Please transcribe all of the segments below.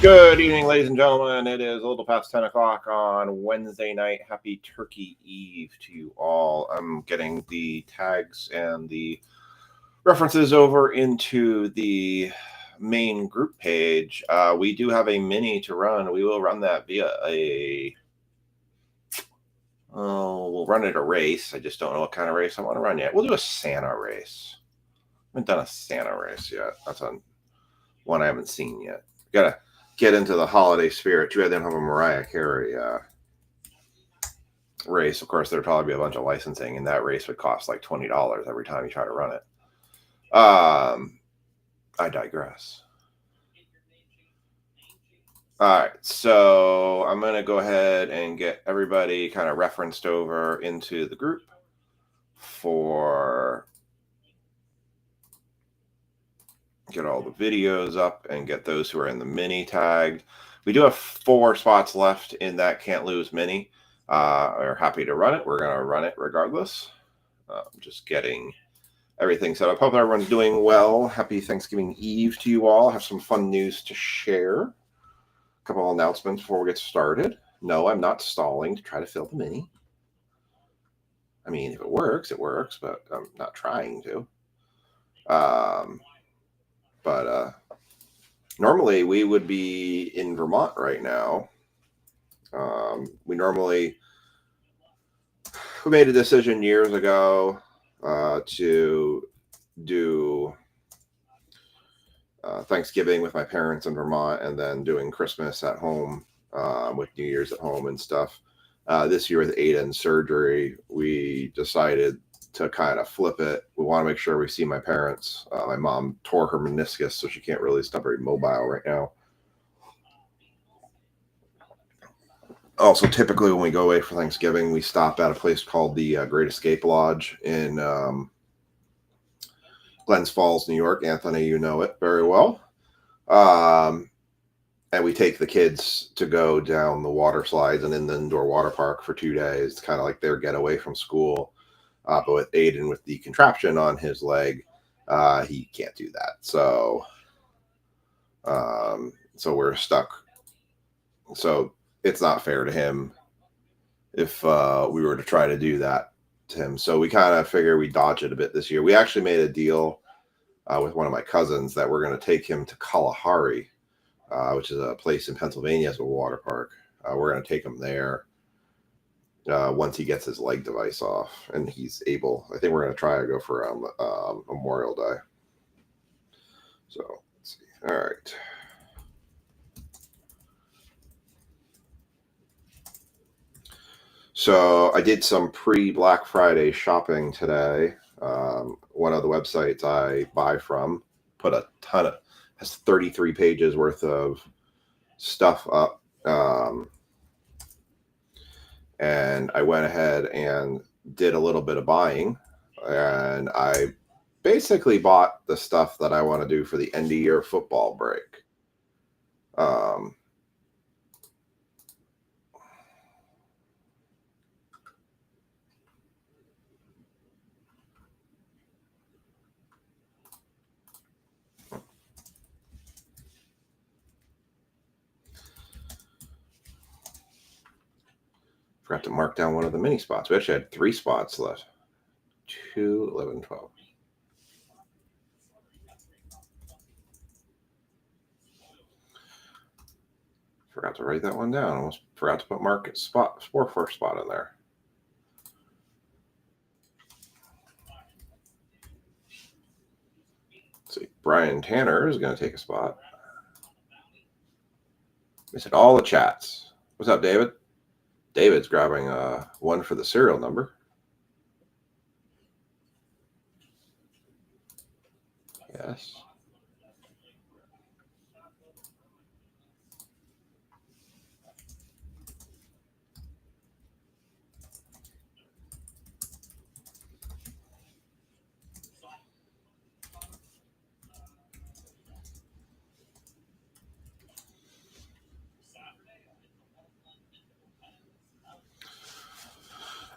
Good evening, ladies and gentlemen. It is a little past 10 o'clock on Wednesday night. Happy Turkey Eve to you all. I'm getting the tags and the references over into the main group page. We do have a mini to run. We will run that via we'll run it a race. I just don't know what kind of race I want to run yet. We'll do a Santa race. I haven't done a Santa race yet. That's one I haven't seen yet. Gotta get into the holiday spirit. Too bad they don't have a Mariah Carey race. Of course, there'd probably be a bunch of licensing, and that race would cost like $20 every time you try to run it. I digress. All right, so I'm going to go ahead and get everybody kind of referenced over into the group for get all the videos up and get those who are in the mini tagged. We do have 4 spots left in that Can't Lose mini. We're happy to run it. We're going to run it regardless. Just getting everything set up. Hope everyone's doing well. Happy Thanksgiving Eve to you all. I have some fun news to share. A couple of announcements before we get started. No, I'm not stalling to try to fill the mini. I mean, if it works, but I'm not trying to. But normally we would be in Vermont right now. We made a decision years ago to do Thanksgiving with my parents in Vermont and then doing Christmas at home with New Year's at home and stuff. This year with Aiden's surgery, we decided to kind of flip it. We want to make sure we see my parents. My mom tore her meniscus, so she can't really stop very mobile right now. Also, typically when we go away for Thanksgiving, we stop at a place called the Great Escape Lodge in Glens Falls, New York. Anthony, you know it very well. And we take the kids to go down the water slides and in the indoor water park for 2 days. It's kind of like their getaway from school. But with Aiden, with the contraption on his leg, he can't do that. So we're stuck. So it's not fair to him if we were to try to do that to him. So we kind of figure we dodge it a bit this year. We actually made a deal with one of my cousins that we're going to take him to Kalahari, which is a place in Pennsylvania as a water park. We're going to take him there once he gets his leg device off and he's able. I think we're going to try to go for Memorial Day. So let's see. All right. So I did some pre-Black Friday shopping today. One of the websites I buy from put a ton of, has 33 pages worth of stuff up. And I went ahead and did a little bit of buying. And I basically bought the stuff that I want to do for the end of year football break. Forgot to mark down one of the mini spots. We actually had 3 spots left. 2, 11, 12. Forgot to write that one down. Almost forgot to put market spot, first spot in there. Let's see, Brian Tanner is going to take a spot. Missing all the chats. What's up, David? David's grabbing one for the serial number. Yes.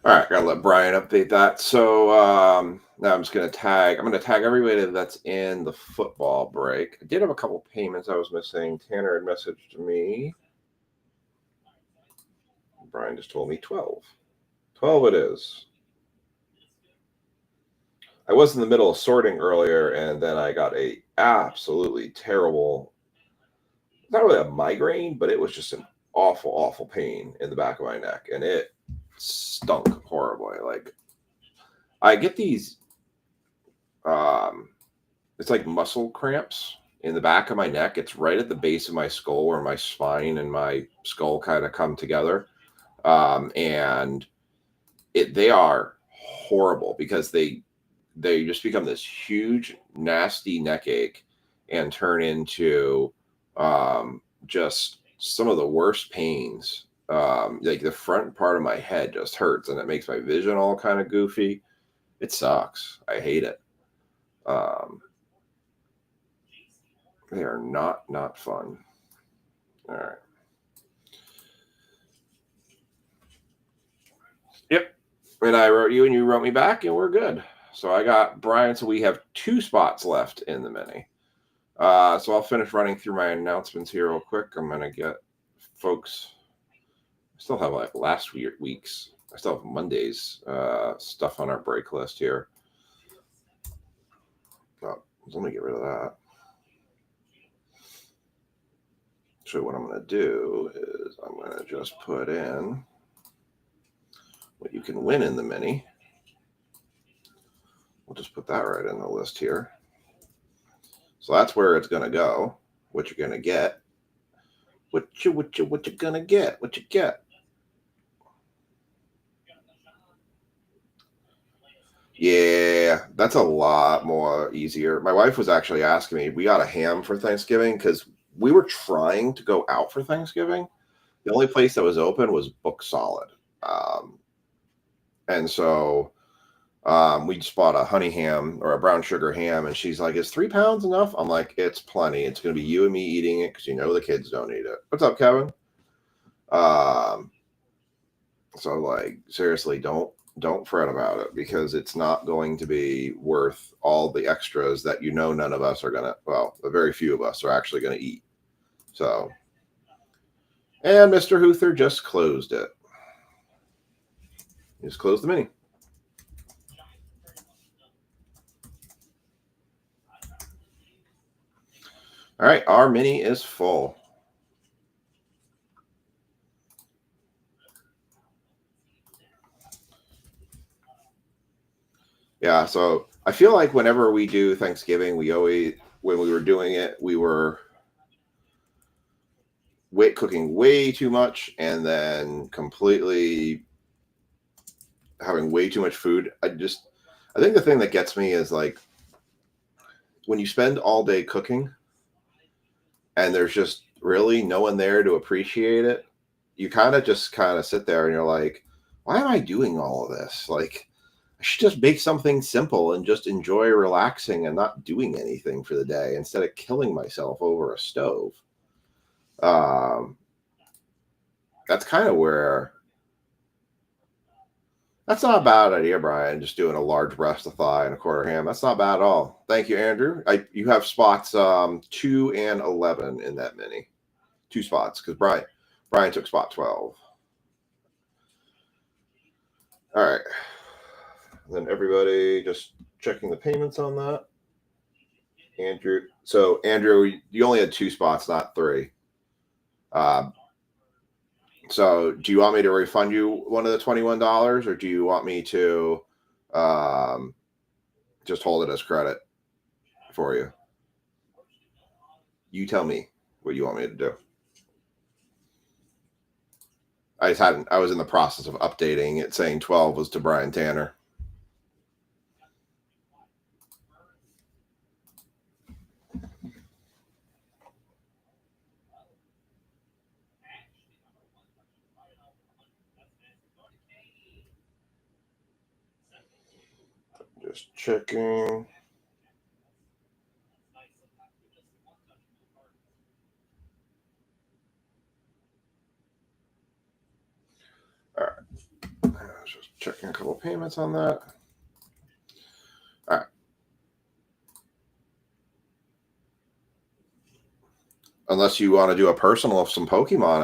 All right, gotta let Brian update that. So Now I'm just going to tag. I'm going to tag everybody that's in the football break. I did have a couple payments I was missing. Tanner had messaged me. Brian just told me 12. 12 it is. I was in the middle of sorting earlier, and then I got a absolutely terrible, not really a migraine, but it was just an awful, awful pain in the back of my neck, and it stunk horribly. Like, I get these, it's like muscle cramps in the back of my neck. It's right at the base of my skull where my spine and my skull kind of come together. And they are horrible because they just become this huge, nasty neck ache and turn into just some of the worst pains. Like the front part of my head just hurts and it makes my vision all kind of goofy. It sucks. I hate it. They are not fun. All right. Yep. And I wrote you and you wrote me back and we're good. So I got Brian. So we have 2 spots left in the mini. So I'll finish running through my announcements here real quick. I'm going to get folks. I still have like last week's. I still have Monday's stuff on our break list here. Oh, let me get rid of that. So what I'm going to do is I'm going to just put in what you can win in the mini. We'll just put that right in the list here. So that's where it's going to go. What you're going to get. What you going to get. What you get. Yeah, that's a lot more easier. My wife was actually asking me, we got a ham for Thanksgiving because we were trying to go out for Thanksgiving. The only place that was open was Book Solid. And so we just bought a honey ham or a brown sugar ham. And she's like, is 3 pounds enough? I'm like, it's plenty. It's going to be you and me eating it because the kids don't eat it. What's up, Kevin? So like, seriously, don't fret about it because it's not going to be worth all the extras that none of us are going to, well, a very few of us are actually going to eat. So, and Mr. Huther just closed it. He just closed the mini. All right, our mini is full. Yeah, so I feel like whenever we do Thanksgiving, when we were doing it, we were cooking way too much and then completely having way too much food. I think the thing that gets me is like when you spend all day cooking and there's just really no one there to appreciate it, you kind of sit there and you're like, why am I doing all of this? Like, I should just make something simple and just enjoy relaxing and not doing anything for the day instead of killing myself over a stove. That's kind of where. That's not a bad idea, Brian. Just doing a large breast of thigh and a quarter ham. That's not bad at all. Thank you, Andrew. You have spots 2 and 11 in that mini. 2 spots because Brian took spot 12. All right. Then everybody just checking the payments on that. Andrew. So Andrew, you only had 2 spots, not 3. So do you want me to refund you one of the $21 or do you want me to just hold it as credit for you? You tell me what you want me to do. I was in the process of updating it saying 12 was to Brian Tanner. Just checking. All right. I was just checking a couple payments on that. Unless you want to do a personal of some Pokemon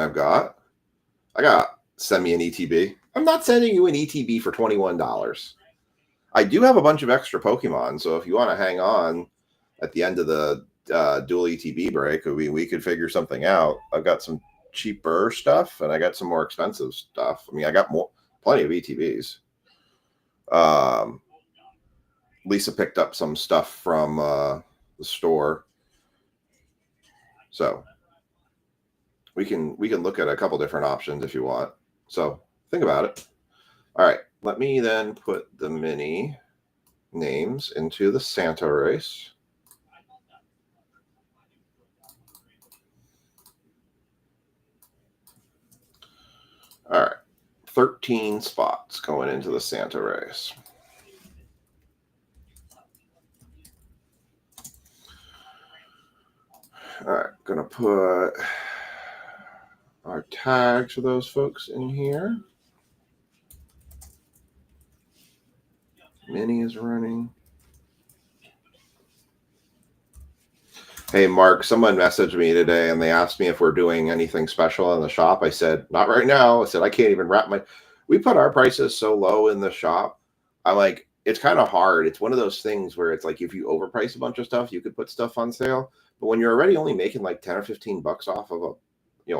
I got send me an ETB. I'm not sending you an ETB for $21. I do have a bunch of extra Pokemon, so if you want to hang on at the end of the dual ETB break, we could figure something out. I've got some cheaper stuff and I got some more expensive stuff. I mean, I got plenty of ETBs. Lisa picked up some stuff from the store, so we can look at a couple different options if you want. So think about it. All right, let me then put the mini names into the Santa race. All right, 13 spots going into the Santa race. All right, gonna put our tags for those folks in here. Mini is running. Hey, Mark, someone messaged me today and they asked me if we're doing anything special in the shop. I said, not right now. I said, I can't even wrap we put our prices so low in the shop. I'm like, it's kind of hard. It's one of those things where it's like, if you overprice a bunch of stuff, you could put stuff on sale. But when you're already only making like 10 or 15 bucks off of a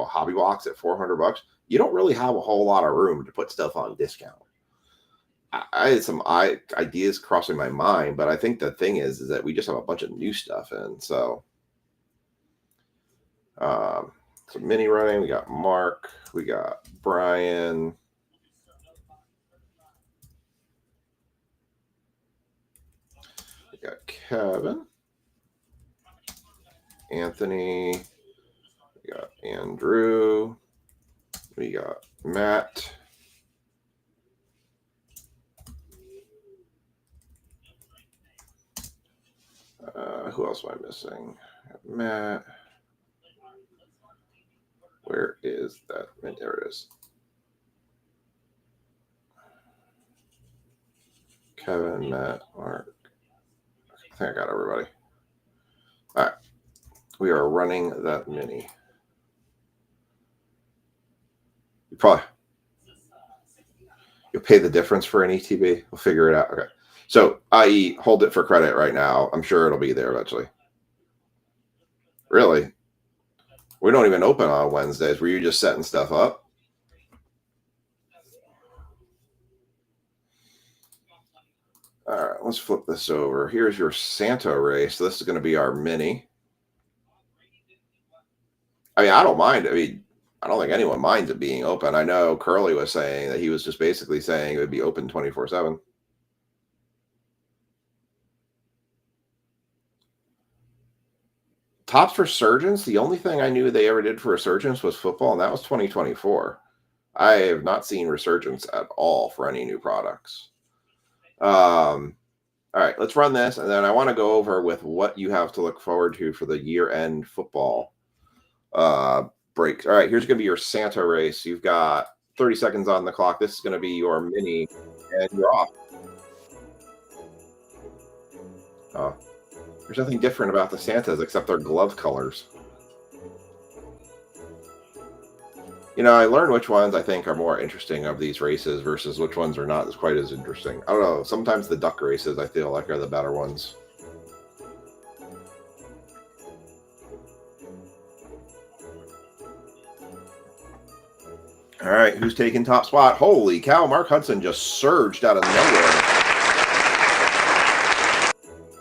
hobby box at 400 bucks, you don't really have a whole lot of room to put stuff on discount. I had some ideas crossing my mind, but I think the thing is that we just have a bunch of new stuff in. So mini running, we got Mark, we got Brian, we got Kevin, Anthony, we got Andrew, we got Matt, who else am I missing? Matt. Where is that? There it is. Kevin, Matt, Mark. I think I got everybody. All right. We are running that mini. You'll pay the difference for an ETB. We'll figure it out. Okay. So, i.e., hold it for credit right now. I'm sure it'll be there eventually. Really? We don't even open on Wednesdays. Were you just setting stuff up? All right, let's flip this over. Here's your Santa race. So this is going to be our mini. I mean, I don't mind. I mean, I don't think anyone minds it being open. I know Curly was saying that he was just basically saying it would be open 24/7. Topps Resurgence, the only thing I knew they ever did for Resurgence was football, and that was 2024. I have not seen Resurgence at all for any new products. All right, let's run this, and then I want to go over with what you have to look forward to for the year-end football breaks. All right, here's going to be your Santa race. You've got 30 seconds on the clock. This is going to be your mini, and you're off. Oh, there's nothing different about the Santas except their glove colors. You know, I learned which ones I think are more interesting of these races versus which ones are not quite as interesting. I don't know. Sometimes the duck races I feel like are the better ones. All right, who's taking top spot? Holy cow, Mark Hudson just surged out of nowhere.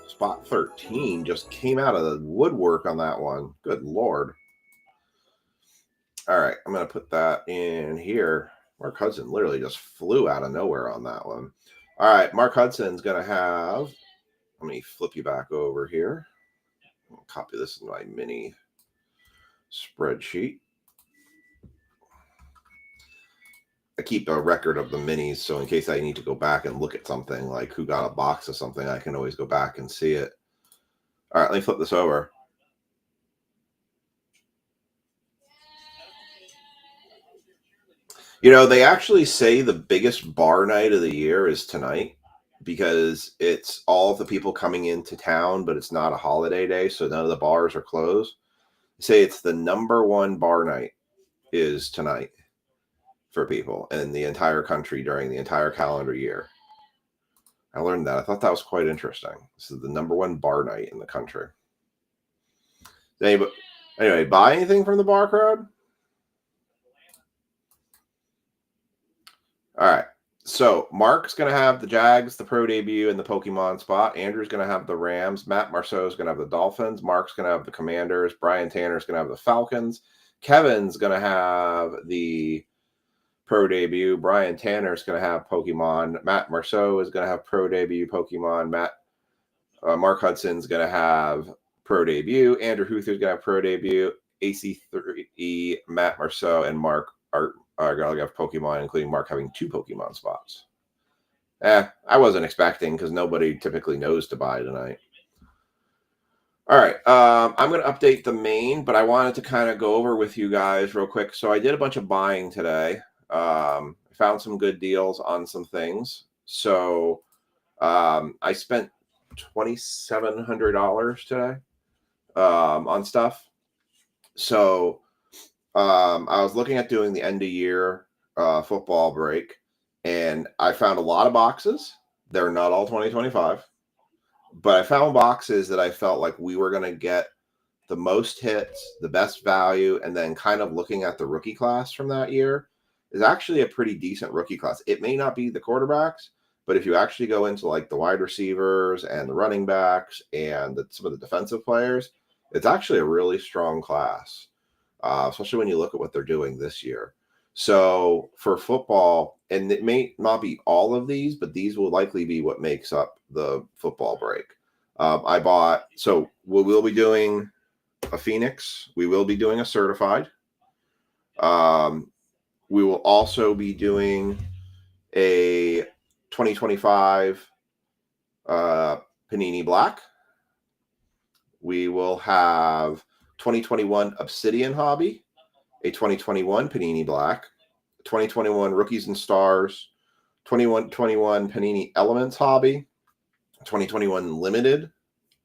Spot 13 just came out of the woodwork on that one. Good Lord. All right, I'm going to put that in here. Mark Hudson literally just flew out of nowhere on that one. All right, Mark Hudson's going to have, let me flip you back over here. I'll copy this in my mini spreadsheet. I keep a record of the minis, so in case I need to go back and look at something, like who got a box of something, I can always go back and see it. All right, let me flip this over. You know, they actually say the biggest bar night of the year is tonight because it's all of the people coming into town, but it's not a holiday day, so none of the bars are closed. say it's the number one bar night is tonight for people in the entire country during the entire calendar year. I learned that. I thought that was quite interesting. This is the number one bar night in the country. Anyway, buy anything from the bar crowd? All right. So Mark's going to have the Jags, the pro debut, and the Pokemon spot. Andrew's going to have the Rams. Matt Marceau is going to have the Dolphins. Mark's going to have the Commanders. Brian Tanner's going to have the Falcons. Kevin's going to have the pro debut. Brian Tanner's going to have Pokemon. Matt Marceau is going to have pro debut Pokemon. Mark Hudson's going to have pro debut. Andrew Huther's going to have pro debut. AC3, Matt Marceau, and Mark are going to have Pokemon, including Mark having 2 Pokemon spots. I wasn't expecting because nobody typically knows to buy tonight. All right. I'm going to update the main, but I wanted to kind of go over with you guys real quick. So I did a bunch of buying today. I found some good deals on some things. So I spent $2,700 today on stuff. So I was looking at doing the end of year football break, and I found a lot of boxes. They're not all 2025, but I found boxes that I felt like we were going to get the most hits, the best value, and then kind of looking at the rookie class from that year is actually a pretty decent rookie class. It may not be the quarterbacks, but if you actually go into like the wide receivers and the running backs and some of the defensive players, it's actually a really strong class, especially when you look at what they're doing this year. So for football, and it may not be all of these, but these will likely be what makes up the football break. We will be doing a Phoenix. We will be doing a certified. We will also be doing a 2025 Panini Black. We will have 2021 Obsidian Hobby, a 2021 Panini Black, 2021 Rookies and Stars, 2021 Panini Elements Hobby, 2021 Limited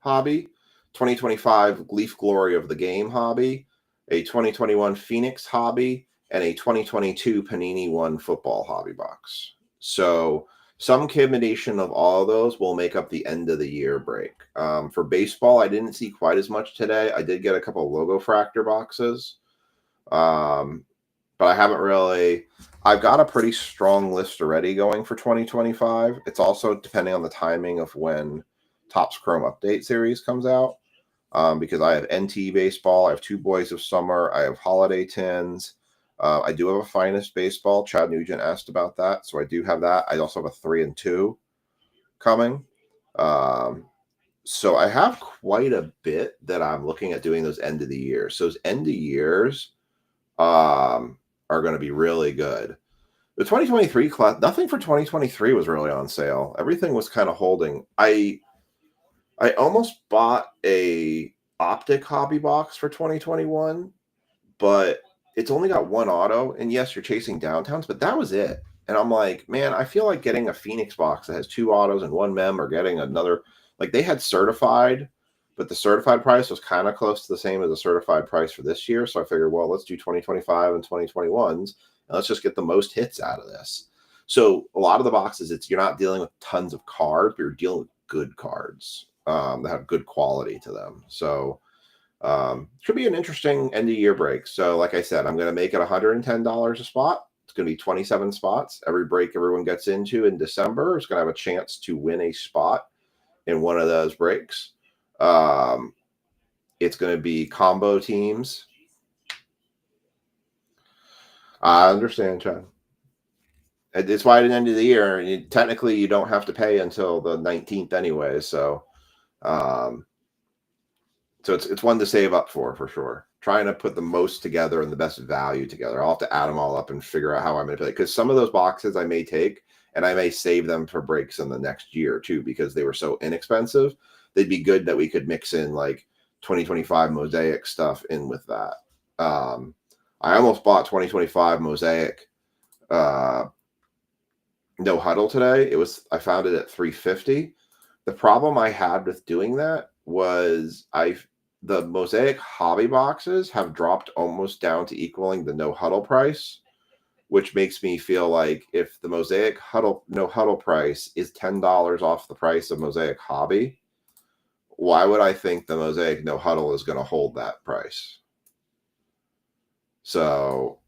Hobby, 2025 Leaf Glory of the Game Hobby, a 2021 Phoenix Hobby, and a 2022 Panini One Football Hobby Box. So some combination of all of those will make up the end of the year break. For baseball, I didn't see quite as much today. I did get a couple of Logo Fractor boxes. But I haven't really. I've got a pretty strong list already going for 2025. It's also depending on the timing of when Topps Chrome Update series comes out. Because I have NT baseball, I have 2 Boys of Summer, I have holiday tins. I do have a Finest baseball. Chad Nugent asked about that, so I do have that. I also have a 3 and 2 coming. So I have quite a bit that I'm looking at doing those end of the year. So those end of years are going to be really good. The 2023 class, nothing for 2023 was really on sale. Everything was kind of holding. I almost bought a Optic hobby box for 2021, but it's only got 1 auto. And yes, you're chasing downtowns, but that was it. And I'm like, man, I feel like getting a Phoenix box that has 2 autos and 1 mem, or getting another. Like, they had certified, but the certified price was kind of close to the same as the certified price for this year. So I figured, well, let's do 2025 and 2021s, and let's just get the most hits out of this. So a lot of the boxes, you're not dealing with tons of cards, but you're dealing with good cards that have good quality to them. So should be an interesting end of year break. So like I said, I'm going to make it $110 a spot. It's going to be 27 spots. Every break everyone gets into in December is going to have a chance to win a spot in one of those breaks. It's going to be combo teams. I understand, Chad. It's why at the end of the year, technically you don't have to pay until the 19th anyway. So it's one to save up for sure. Trying to put the most together and the best value together. I'll have to add them all up and figure out how I'm going to play. Because some of those boxes I may take, and I may save them for breaks in the next year too, because they were so inexpensive. They'd be good that we could mix in like 2025 Mosaic stuff in with that. I almost bought 2025 Mosaic No Huddle today. I found it at $350. The problem I had with doing that was the Mosaic hobby boxes have dropped almost down to equaling the no huddle price, which makes me feel like if the Mosaic no huddle price is $10 off the price of Mosaic hobby, why would I think the Mosaic no huddle is going to hold that price? So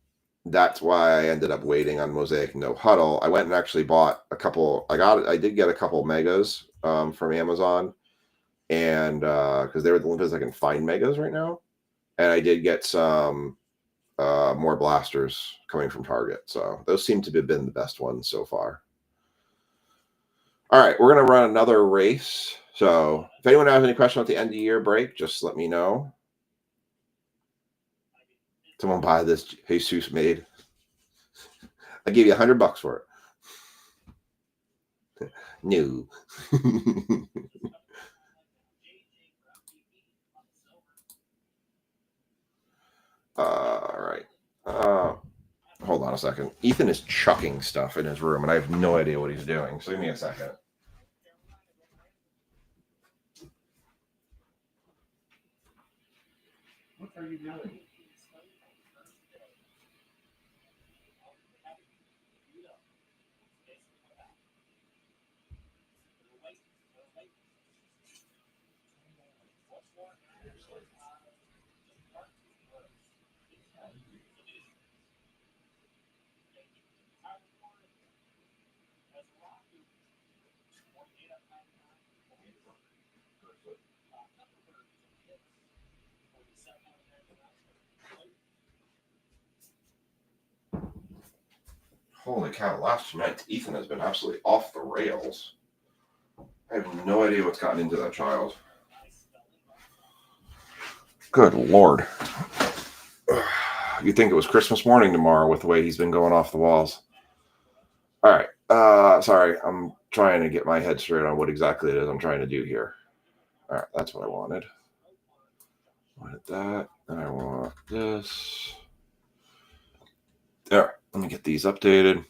that's why I ended up waiting on Mosaic no huddle. I went and actually bought a couple. I did get a couple megas from Amazon, and because they were the limit I can find megas right now, and I did get some more blasters coming from Target. So those seem to have been the best ones so far. All right, we're going to run another race. So if anyone has any question at the end of the year break, just let me know. Someone buy this Jesus made. I gave you $100 for it. No. All right. Hold on a second. Ethan is chucking stuff in his room, and I have no idea what he's doing. So give me a second. What are you doing? Holy cow, last 2 nights, Ethan has been absolutely off the rails. I have no idea what's gotten into that child. Good Lord. You'd think it was Christmas morning tomorrow with the way he's been going off the walls. All right. Sorry, I'm trying to get my head straight on what exactly it is I'm trying to do here. All right, that's what I wanted. I wanted that, and I want this. All right, let me get these updated.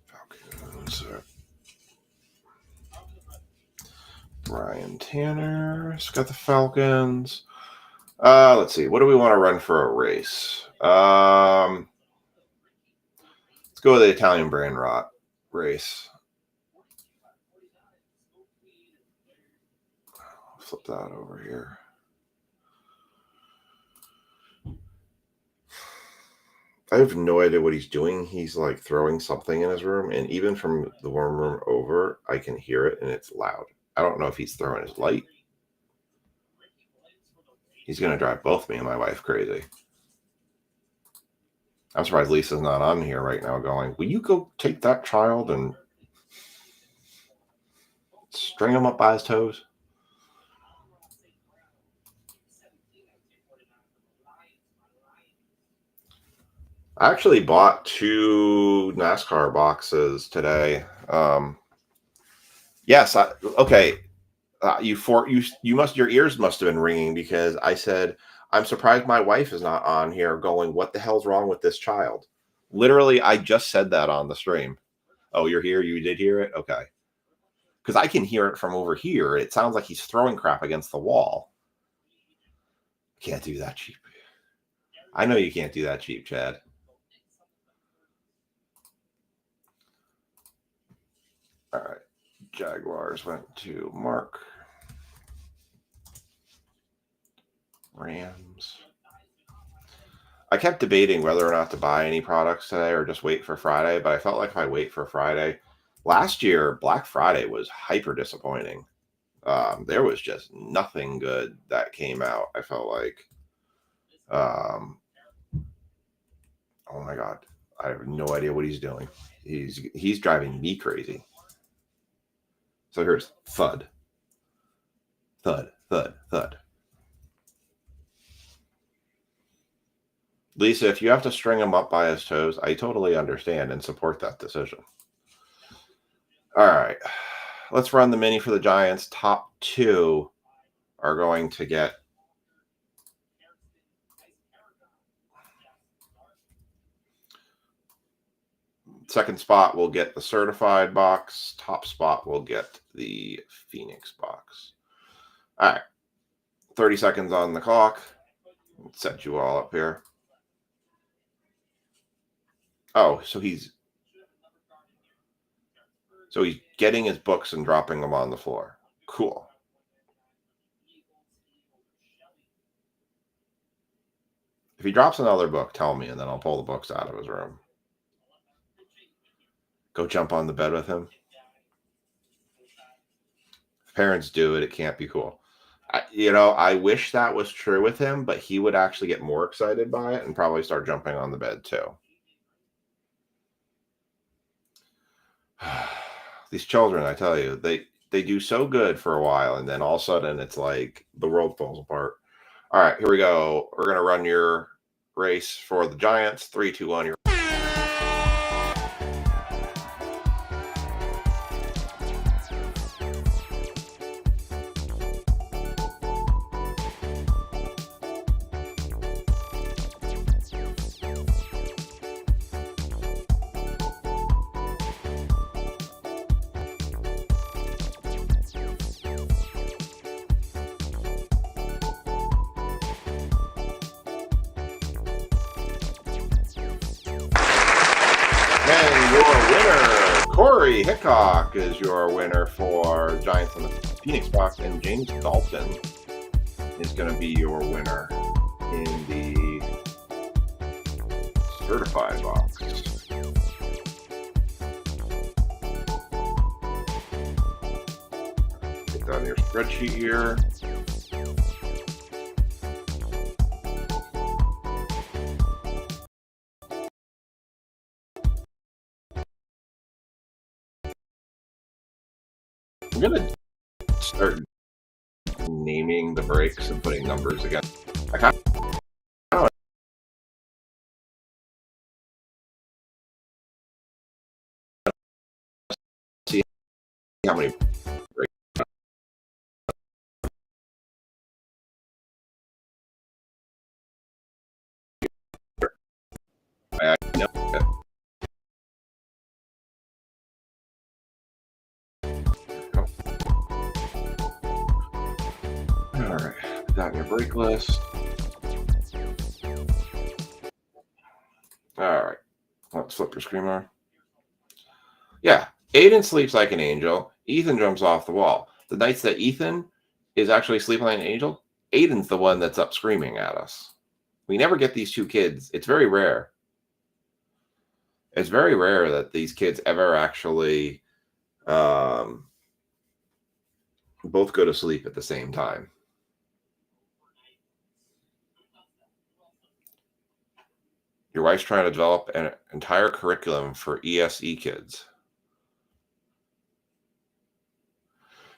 Falcons. Brian Tanner's got the Falcons. Let's see. What do we want to run for a race? Let's go with the Italian brand rot race. I'll flip that over here. I have no idea what he's doing. He's like throwing something in his room, and even from the warm room over, I can hear it, and it's loud. I don't know if he's throwing his light. He's going to drive both me and my wife crazy. I'm surprised Lisa's not on here right now going, will you go take that child and string him up by his toes? I actually bought 2 NASCAR boxes today. Yes. Okay. Your ears must have been ringing because I said, I'm surprised my wife is not on here going, what the hell's wrong with this child? Literally, I just said that on the stream. Oh, you're here? You did hear it? Okay. Because I can hear it from over here. It sounds like he's throwing crap against the wall. Can't do that cheap. I know you can't do that cheap, Chad. All right. Jaguars went to Mark. Rams. I kept debating whether or not to buy any products today or just wait for Friday, but I felt like if I wait for Friday, last year, Black Friday was hyper disappointing. There was just nothing good that came out. I felt like, oh my God, I have no idea what he's doing. He's driving me crazy. So here's thud, thud, thud, thud. Lisa, if you have to string him up by his toes, I totally understand and support that decision. All right. Let's run the mini for the Giants. Top 2 are going to get Second spot will get the certified box. Top spot will get the Phoenix box. All right. 30 seconds on the clock. Let's set you all up here. Oh, so he's getting his books and dropping them on the floor. Cool. If he drops another book, tell me, and then I'll pull the books out of his room. Go jump on the bed with him. If parents do it, it can't be cool. I wish that was true with him, but he would actually get more excited by it and probably start jumping on the bed too. These children, I tell you, they do so good for a while, and then all of a sudden it's like the world falls apart. All right, here we go. We're going to run your race for the Giants. 3, 2, 1. And your winner, Corey Hickok, is your winner for Giants in the Phoenix box, and James Dalton is going to be your winner in the certified box. Get that on your spreadsheet here. I'm going to start naming the breaks and putting numbers again. I kind of see how many breaks. I know. All right, put that in your break list. All right, let's flip your screen on. Yeah, Aiden sleeps like an angel. Ethan jumps off the wall. The nights that Ethan is actually sleeping like an angel, Aiden's the one that's up screaming at us. We never get these two kids. It's very rare. It's very rare that these kids ever actually both go to sleep at the same time. Your wife's trying to develop an entire curriculum for ESE kids.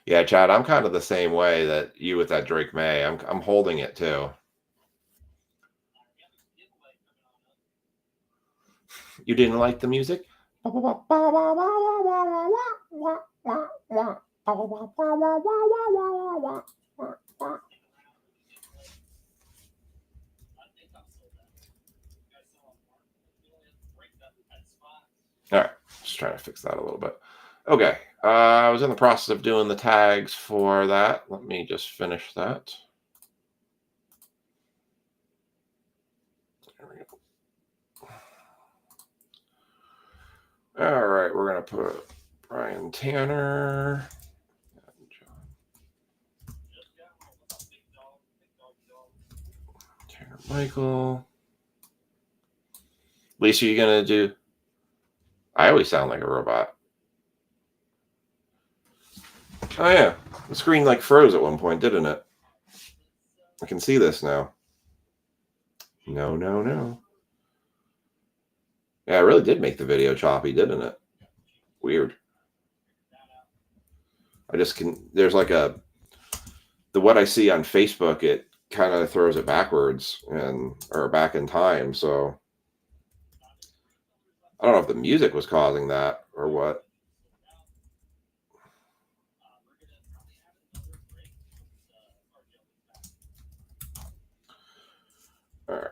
Yeah, Chad, I'm kind of the same way that you with that Drake May. I'm holding it too. You didn't like the music? All right, just trying to fix that a little bit. Okay, I was in the process of doing the tags for that. Let me just finish that. There we go. All right, we're going to put Brian Tanner. Tanner Michael. Lisa, you going to do... I always sound like a robot. Oh, yeah. The screen like froze at one point, didn't it? I can see this now. No. Yeah, it really did make the video choppy, didn't it? Weird. I just can... There's like a... what I see on Facebook, it kind of throws it backwards or back in time. So I don't know if the music was causing that or what. All right.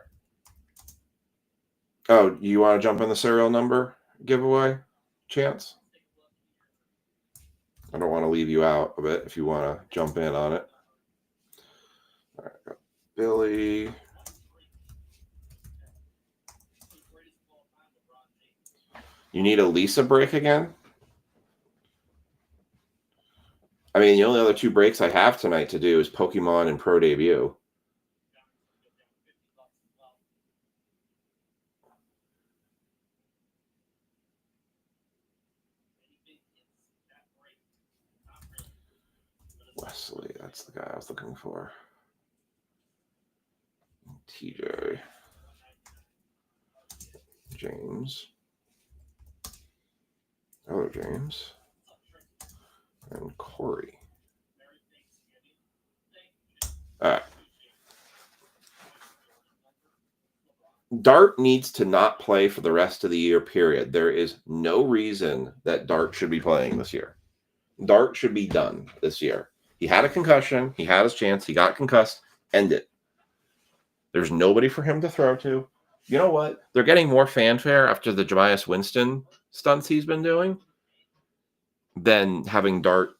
Oh, you want to jump in the serial number? giveaway chance? I don't want to leave you out of it if you want to jump in on it. All right, got Billy. You need a Lisa break again? I mean, the only other 2 breaks I have tonight to do is Pokemon and Pro Debut. Wesley, that's the guy I was looking for. TJ. James. Other James. And Corey. All right. Dart needs to not play for the rest of the year, period. There is no reason that Dart should be playing this year. Dart should be done this year. He had a concussion. He had his chance. He got concussed. End it. There's nobody for him to throw to. You know what? They're getting more fanfare after the Jameis Winston stunts he's been doing than having Dart,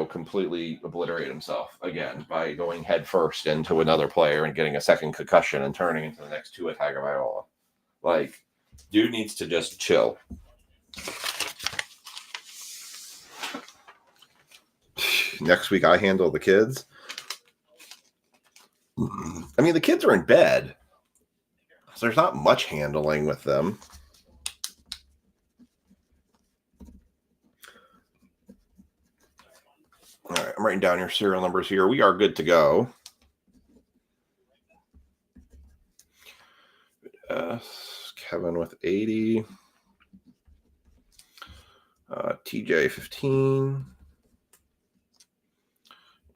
completely obliterate himself again by going head first into another player and getting a second concussion and turning into the next Tua Tagovailoa. Like, dude needs to just chill. Next week I handle the kids. I mean, the kids are in bed, so there's not much handling with them. All right, I'm writing down your serial numbers here. We are good to go. Kevin with 80. TJ 15.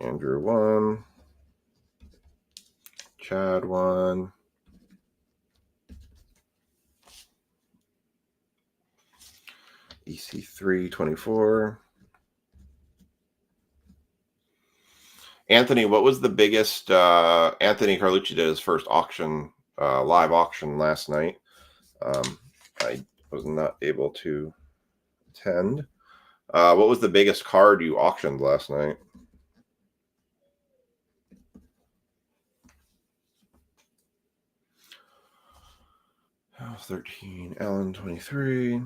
Andrew 1. Chad 1. EC3 24. Anthony, what was the biggest? Anthony Carlucci did his first auction, live auction last night. I was not able to attend. What was the biggest card you auctioned last night? Oh, 13. Ellen 23.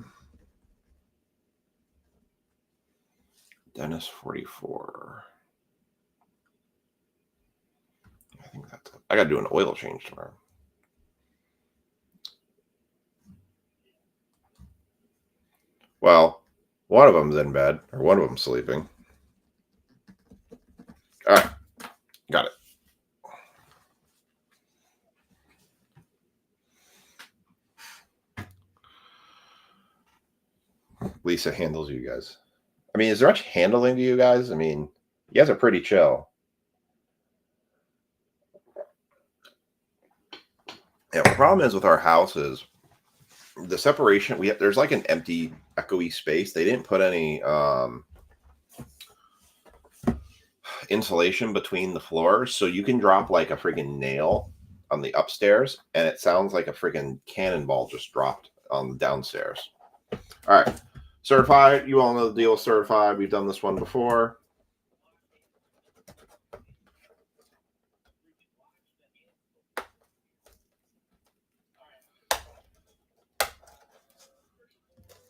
Dennis 44. I think that's it. I got to do an oil change tomorrow. Well, one of them's in bed, or one of them's sleeping. All right. Got it. Lisa handles you guys. I mean, is there much handling to you guys? I mean, you guys are pretty chill. Yeah, the problem is with our house is the separation. There's like an empty, echoey space. They didn't put any insulation between the floors, so you can drop like a freaking nail on the upstairs, and it sounds like a freaking cannonball just dropped on the downstairs. All right, certified. You all know the deal with certified. We've done this one before.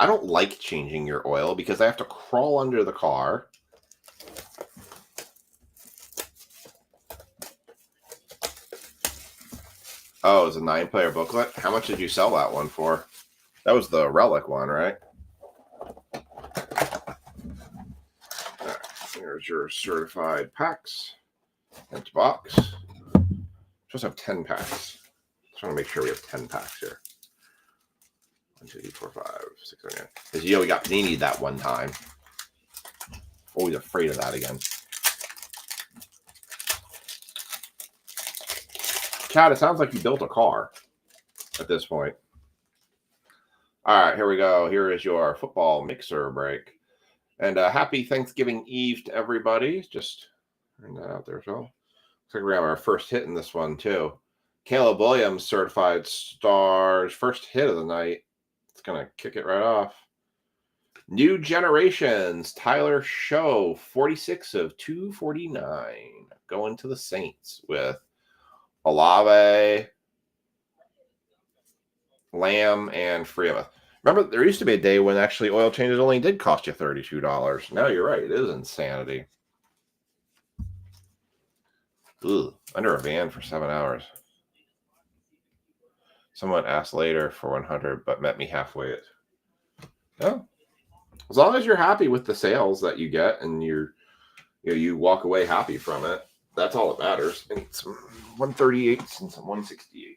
I don't like changing your oil because I have to crawl under the car. Oh, it was a 9-player booklet. How much did you sell that one for? That was the Relic one, right? All right, here's your certified packs. Empty box. Supposed to have 10 packs. Just want to make sure we have 10 packs here. 1, 2, 3, 4, 5, 6, 7, 8. Because we got Panini that one time. Always afraid of that again. Chad, it sounds like you built a car at this point. All right, here we go. Here is your football mixer break. And happy Thanksgiving Eve to everybody. Just turn that out there as well. Looks like we have our first hit in this one, too. Caleb Williams, certified stars. First hit of the night. It's going to kick it right off. New Generations, Tyler Show, 46 of 249. Going to the Saints with Olave, Lamb, and Freeman. Remember, there used to be a day when actually oil changes only did cost you $32. Now you're right. It is insanity. Ugh, under a van for 7 hours. Someone asked later for 100, but met me halfway. Oh, as long as you're happy with the sales that you get and you walk away happy from it, that's all that matters. I need some 138s and some 168s.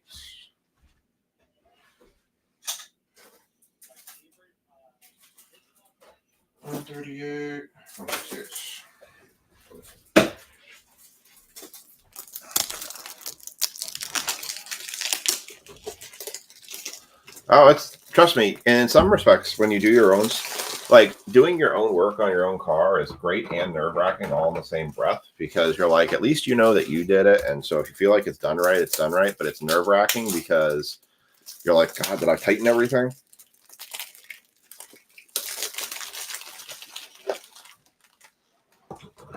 138, 168. Oh, it's, trust me, in some respects, when you do your own, like doing your own work on your own car is great and nerve-wracking all in the same breath, because you're like, at least you know that you did it. And so if you feel like it's done right, it's done right. But it's nerve-wracking because you're like, God, did I tighten everything?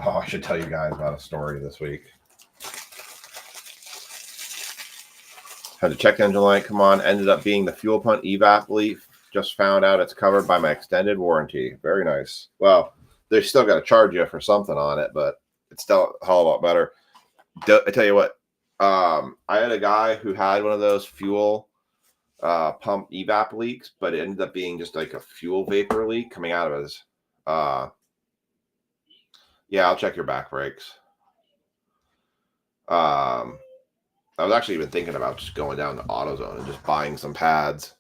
Oh, I should tell you guys about a story this week. Had to check engine light, come on. Ended up being the fuel pump evap leak. Just found out it's covered by my extended warranty. Very nice. Well, they still got to charge you for something on it, but it's still a whole lot better. I tell you what, I had a guy who had one of those fuel pump evap leaks, but it ended up being just like a fuel vapor leak coming out of his. Yeah, I'll check your back brakes. I was actually even thinking about just going down to AutoZone and just buying some pads.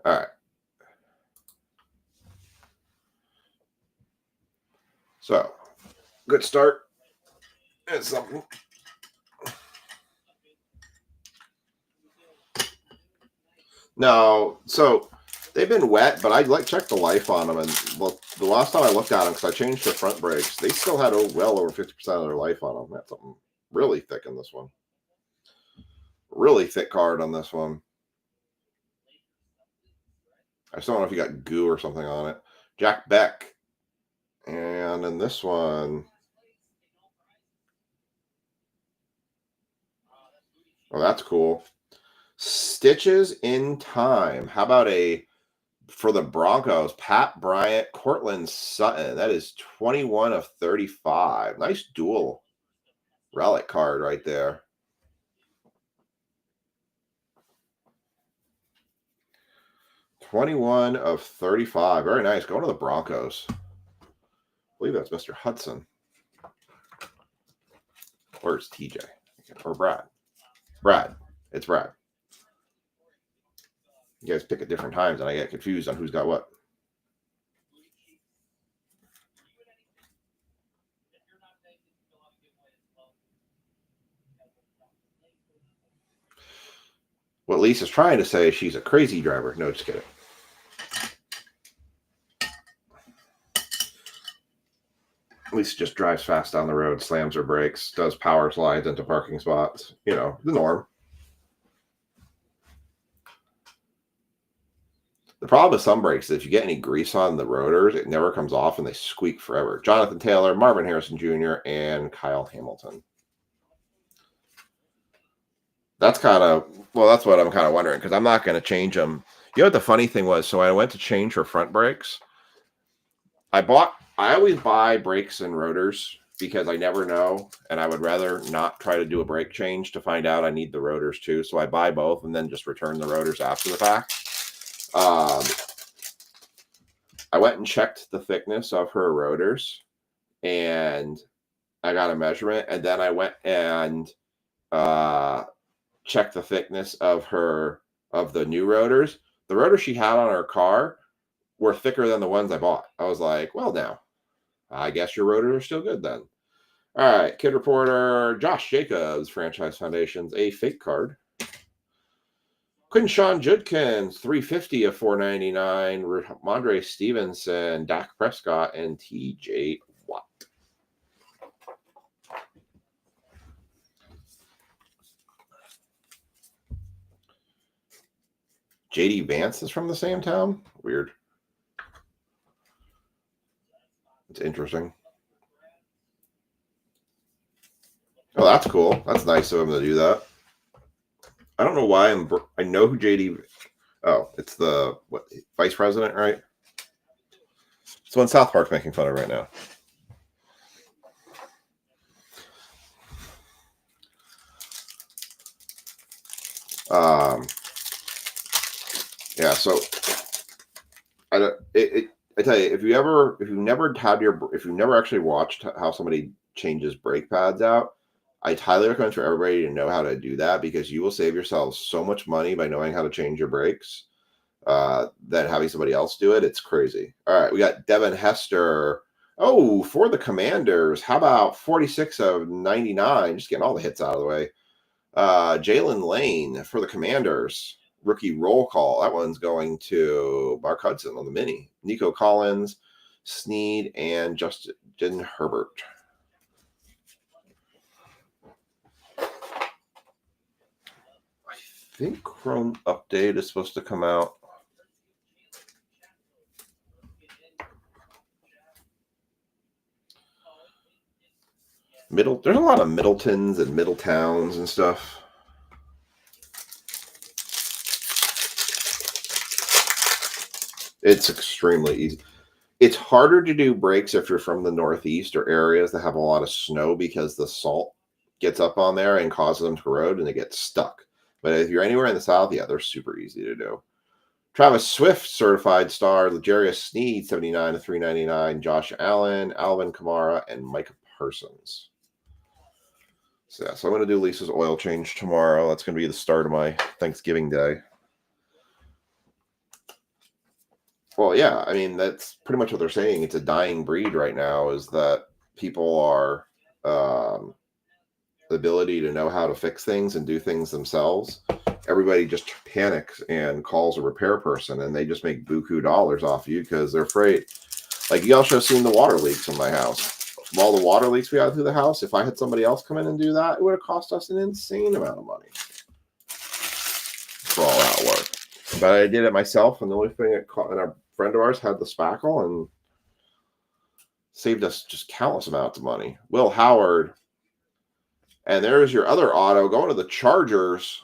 All right. So, good start. And something. No, so they've been wet, but I checked the life on them, and the last time I looked at them, because I changed the front brakes, they still had well over 50% of their life on them. That's something really thick in this one. Really thick card on this one. I still don't know if you got goo or something on it. Jack Beck. And in this one, oh, that's cool. Stitches in Time. How about for the Broncos, Pat Bryant, Cortland Sutton. That is 21 of 35. Nice dual relic card right there. $21 of 35. Very nice. Going to the Broncos. I believe that's Mr. Hudson. Or it's TJ. Or Brad. Brad. It's Brad. You guys pick at different times, and I get confused on who's got what. What Lisa's trying to say is she's a crazy driver. No, just kidding. Lisa just drives fast down the road, slams her brakes, does power slides into parking spots. You know, the norm. The problem with some brakes is if you get any grease on the rotors, it never comes off and they squeak forever. Jonathan Taylor, Marvin Harrison Jr., and Kyle Hamilton. That's kind of, well, that's what I'm kind of wondering, because I'm not going to change them. You know what the funny thing was? So I went to change her front brakes. I always buy brakes and rotors because I never know, and I would rather not try to do a brake change to find out I need the rotors too. So I buy both and then just return the rotors after the fact. I went and checked the thickness of her rotors, and I got a measurement, and then I went and checked the thickness of the new rotors. The rotors she had on her car were thicker than the ones I bought. I was like, well, now, I guess your rotors are still good then. All right, Kid Reporter, Josh Jacobs, Franchise Foundations, a fake card. Quinshawn Judkins, 350 of 499. Ramondre Stevenson, Dak Prescott, and TJ Watt. JD Vance is from the same town? Weird. It's interesting. Oh, that's cool. That's nice of him to do that. I don't know why I know who JD. Oh, it's the vice president, right? It's the one South Park's making fun of right now. Yeah. So I tell you, if you've never actually watched how somebody changes brake pads out, I highly recommend for everybody to know how to do that, because you will save yourself so much money by knowing how to change your brakes than having somebody else do it. It's crazy. All right, we got Devin Hester. Oh, for the Commanders, how about 46 of 99? Just getting all the hits out of the way. Jalen Lane for the Commanders. Rookie roll call. That one's going to Mark Hudson on the mini. Nico Collins, Snead, and Justin Herbert. I think Chrome Update is supposed to come out. There's a lot of Middletons and Middletowns and stuff. It's extremely easy. It's harder to do breaks if you're from the Northeast or areas that have a lot of snow, because the salt gets up on there and causes them to corrode and they get stuck. But if you're anywhere in the South, yeah, they're super easy to do. Travis Swift, certified star. L'Jarius Sneed, 79 of 399. Josh Allen, Alvin Kamara, and Micah Parsons. So, yeah, so I'm going to do Lisa's oil change tomorrow. That's going to be the start of my Thanksgiving day. Well, yeah, I mean, that's pretty much what they're saying. It's a dying breed right now, is that people are the ability to know how to fix things and do things themselves. Everybody just panics and calls a repair person, and they just make buku dollars off you because they're afraid. Like, you also have seen the water leaks in my house. All the water leaks we had through the house, if I had somebody else come in and do that, it would have cost us an insane amount of money for all that work. But I did it myself, and the only thing and a friend of ours had the spackle and saved us just countless amounts of money. Will Howard. And there's your other auto going to the Chargers.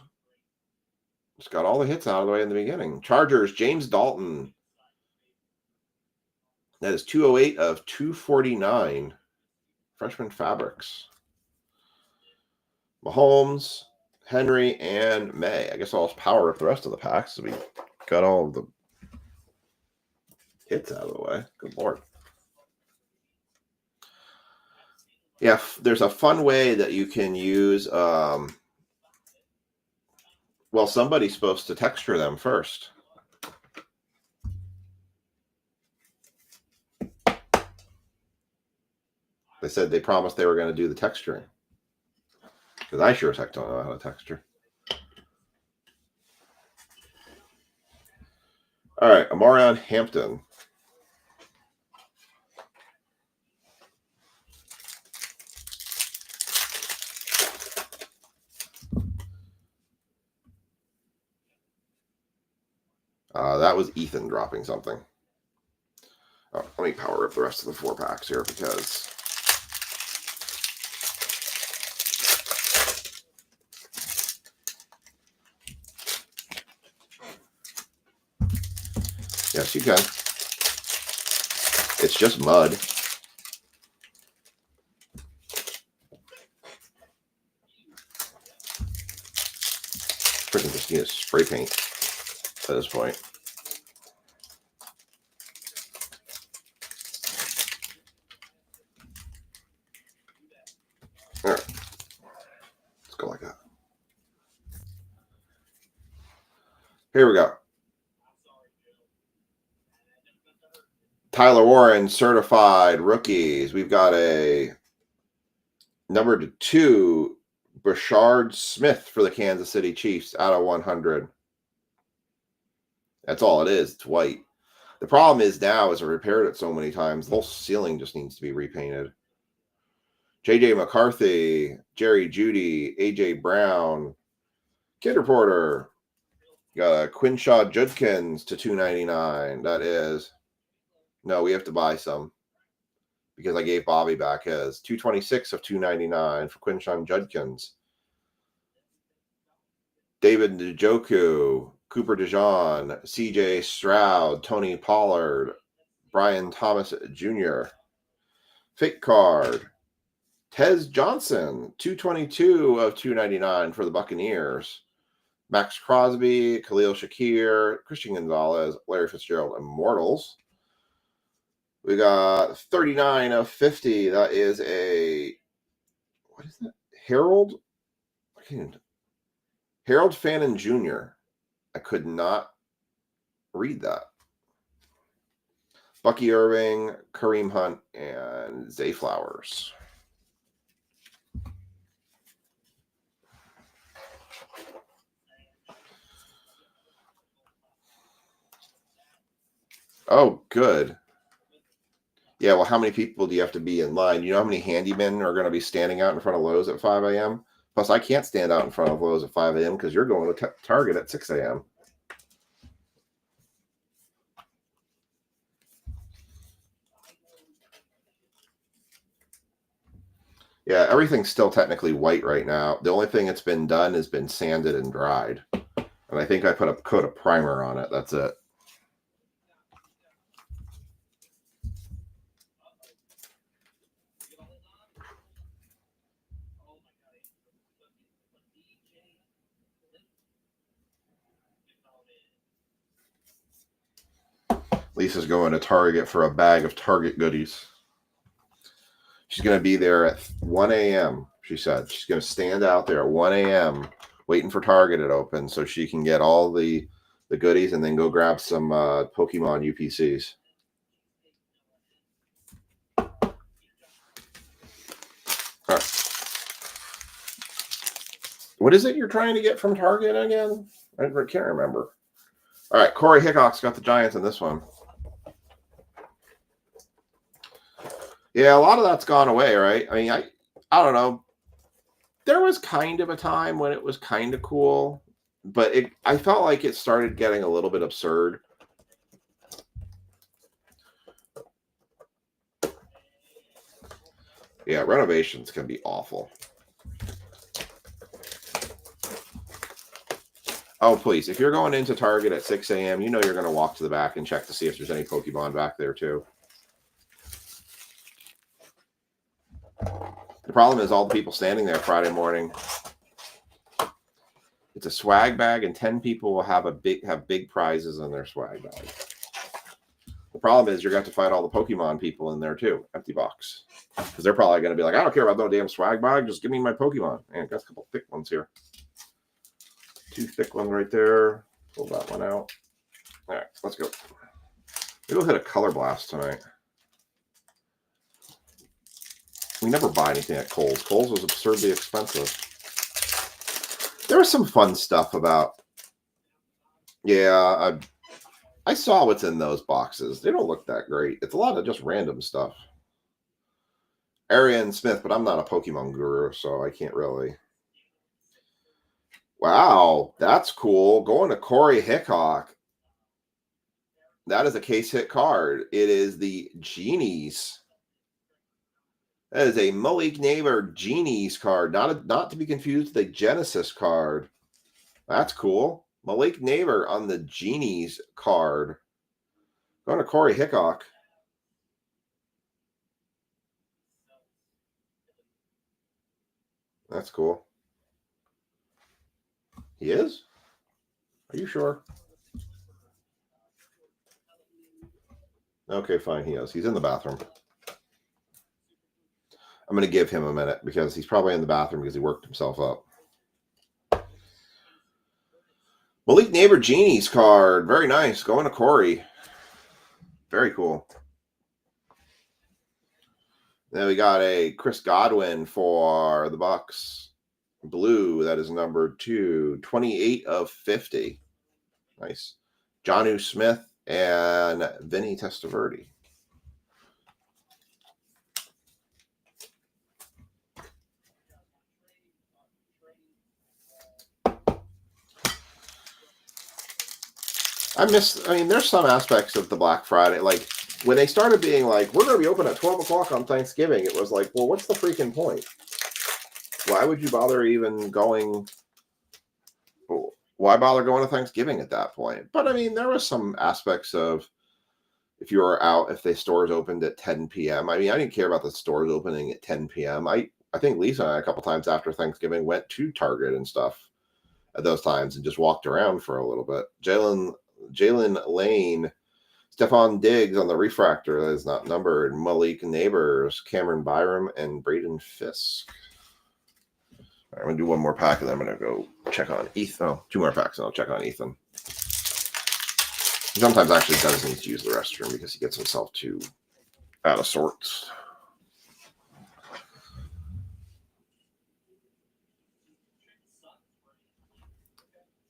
Just got all the hits out of the way in the beginning. Chargers, James Dalton. That is 208 of 249. Freshman fabrics. Mahomes, Henry, and May. I guess I'll power up the rest of the packs. So we got all of the hits out of the way. Good Lord. Yeah, there's a fun way that you can use. Well, somebody's supposed to texture them first. They said they promised they were going to do the texturing. Because I sure as heck don't know how to texture. All right, Amarion Hampton. That was Ethan dropping something. Oh, let me power up the rest of the 4 packs here, because yes, you can. It's just mud. Freaking just need a spray paint at this point. All right. Let's go like that. Here we go. Tyler Warren, certified rookies. We've got a number 2, Brashard Smith for the Kansas City Chiefs out of 100. That's all it is. It's white. The problem is now, as I repaired it so many times, the whole ceiling just needs to be repainted. J.J. McCarthy, Jerry Jeudy, A.J. Brown, Kid Reporter. Got a Quinshaw Judkins to $2.99. That is. No, we have to buy some because I gave Bobby back his. $226 of $2.99 for Quinshaw Judkins. David Njoku, Cooper DeJean, CJ Stroud, Tony Pollard, Brian Thomas Jr. Fake card. Tez Johnson, 222 of 299 for the Buccaneers. Max Crosby, Khalil Shakir, Christian Gonzalez, Larry Fitzgerald, Immortals. We got 39 of 50. That is a, what is that? Harold? Harold Fannin Jr. I could not read that. Bucky Irving, Kareem Hunt, and Zay Flowers. Oh, good. Yeah, well, how many people do you have to be in line? You know how many handymen are going to be standing out in front of Lowe's at 5 a.m.? Plus, I can't stand out in front of Lowe's at 5 a.m. because you're going to Target at 6 a.m. Yeah, everything's still technically white right now. The only thing that's been done has been sanded and dried. And I think I put a coat of primer on it. That's it. Lisa's going to Target for a bag of Target goodies. She's going to be there at 1 a.m., she said. She's going to stand out there at 1 a.m. waiting for Target to open so she can get all the goodies and then go grab some Pokemon UPCs. All right. What is it you're trying to get from Target again? I can't remember. All right, Corey Hickok's got the Giants in this one. Yeah, a lot of that's gone away, right? I mean, I don't know. There was kind of a time when it was kind of cool, but I felt like it started getting a little bit absurd. Yeah, renovations can be awful. Oh, please. If you're going into Target at 6 a.m., you know you're going to walk to the back and check to see if there's any Pokemon back there, too. The problem is all the people standing there Friday morning. It's a swag bag, and 10 people will have big prizes in their swag bag. The problem is you're going to fight all the Pokemon people in there, too. Empty box. Because they're probably going to be like, I don't care about no damn swag bag. Just give me my Pokemon. And I've got a couple thick ones here. 2 thick ones right there. Pull that one out. All right, let's go. Maybe we'll hit a color blast tonight. We never buy anything at Kohl's. Kohl's was absurdly expensive. There was some fun stuff about. Yeah, I saw what's in those boxes. They don't look that great. It's a lot of just random stuff. Arian Smith, but I'm not a Pokemon guru, so I can't really. Wow, that's cool. Going to Corey Hickok. That is a case hit card. It is the Genies. That is a Malik Neighbor Genies card, not to be confused with the Genesis card. That's cool. Malik Neighbor on the Genies card. Going to Corey Hickok. That's cool. He is? Are you sure? Okay, fine. He is. He's in the bathroom. I'm going to give him a minute because he's probably in the bathroom because he worked himself up. Malik Neighbor Genie's card. Very nice. Going to Corey. Very cool. Then we got a Chris Godwin for the Bucks. Blue. That is number 2. 28 of 50. Nice. Jonnu Smith, and Vinny Testaverde. I mean, there's some aspects of the Black Friday, like when they started being like, we're going to be open at 12 o'clock on Thanksgiving, it was like, well, what's the freaking point? Why would you bother even going? Why bother going to Thanksgiving at that point? But I mean, there was some aspects of if you were out, if the stores opened at 10 p.m. I mean, I didn't care about the stores opening at 10 p.m. I think Lisa and I a couple times after Thanksgiving went to Target and stuff at those times and just walked around for a little bit. Jalen Lane, Stephon Diggs on the refractor that is not numbered, Malik Neighbors, Cameron Byram, and Braden Fisk. All right, I'm going to do one more pack, and then I'm going to go check on Ethan. Oh, 2 more packs, and I'll check on Ethan. He sometimes actually does need to use the restroom because he gets himself too out of sorts.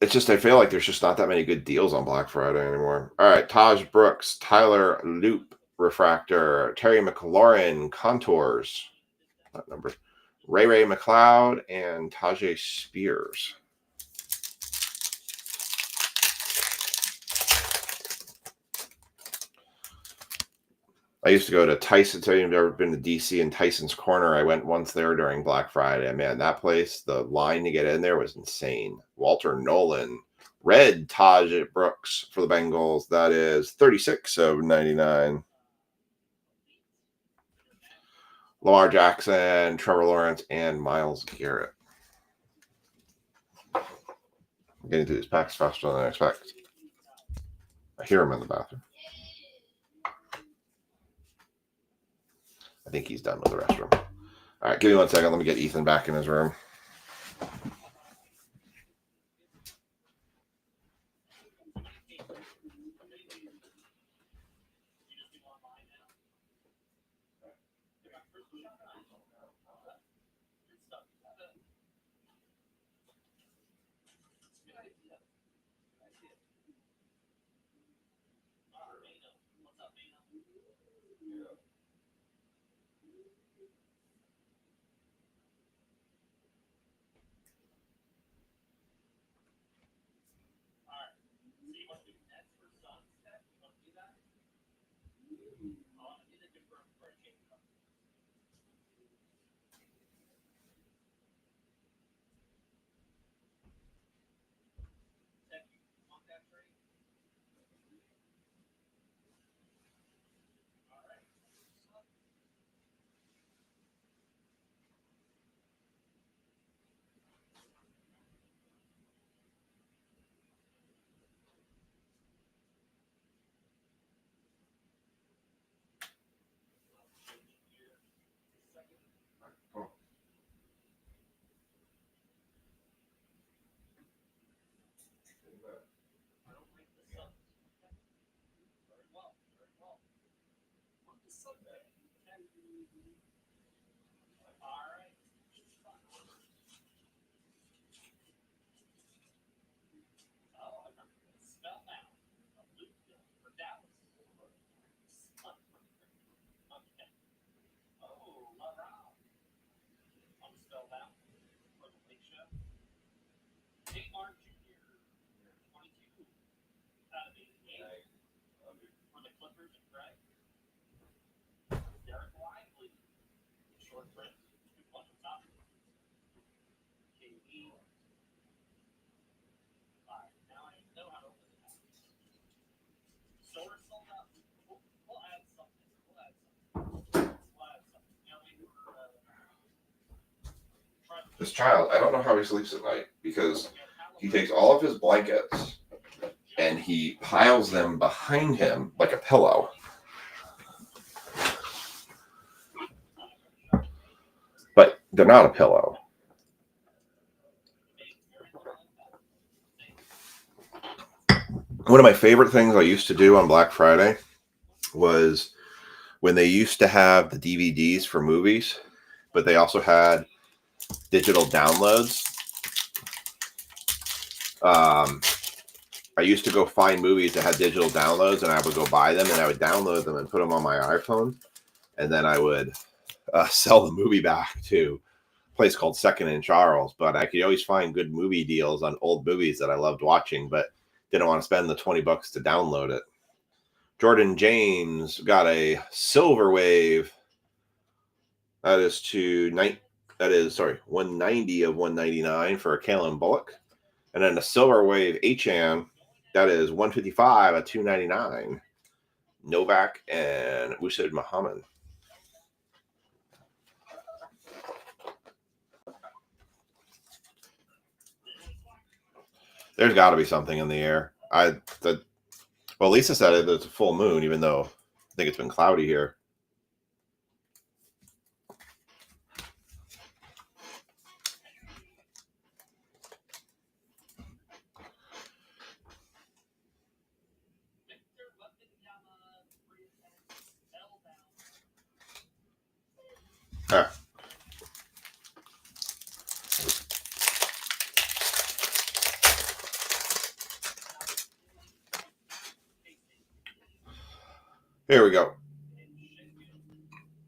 It's just, I feel like there's just not that many good deals on Black Friday anymore. All right, Taj Brooks, Tyler Loop, Refractor, Terry McLaurin, Contours, not number, Ray McLeod, and Tajay Spears. I used to go to Tyson. So you've ever been to DC and Tyson's Corner? I went once there during Black Friday. Man, that place, the line to get in there was insane. Walter Nolan, red Taj Brooks for the Bengals. That is 36 of 99. Lamar Jackson, Trevor Lawrence, and Myles Garrett. I'm getting through these packs faster than I expect. I hear him in the bathroom. I think he's done with the restroom. All right, give me 1 second. Let me get Ethan back in his room. This child, I don't know how he sleeps at night because he takes all of his blankets and he piles them behind him like a pillow. But they're not a pillow. One of my favorite things I used to do on Black Friday was when they used to have the DVDs for movies, but they also had digital downloads. I used to go find movies that had digital downloads, and I would go buy them, and I would download them and put them on my iPhone, and then I would sell the movie back to a place called Second and Charles. But I could always find good movie deals on old movies that I loved watching, but didn't want to spend the $20 to download it. Jordan James got a Silver Wave. That is 190 of 199 for a Kalen Bullock. And then the Silver Wave Achane, that is 155 of 299. Novak and Usaid Muhammad. There's got to be something in the air. Well, Lisa said it's a full moon, even though I think it's been cloudy here. All right. Here we go.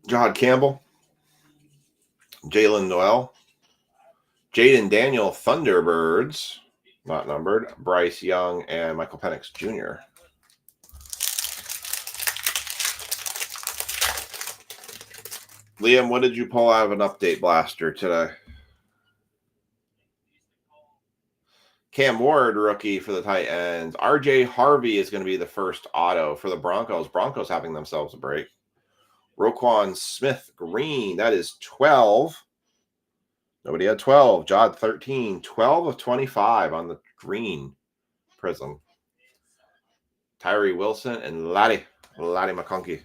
Jod Campbell, Jalen Noel, Jaden Daniel, Thunderbirds, not numbered, Bryce Young, and Michael Penix Jr. Liam, what did you pull out of an update blaster today? Cam Ward, rookie for the Titans. RJ Harvey is going to be the first auto for the Broncos. Broncos having themselves a break. Roquan Smith green. That is 12. Nobody had 12. Jod 13. 12 of 25 on the green prism. Tyree Wilson and Laddie McConkey.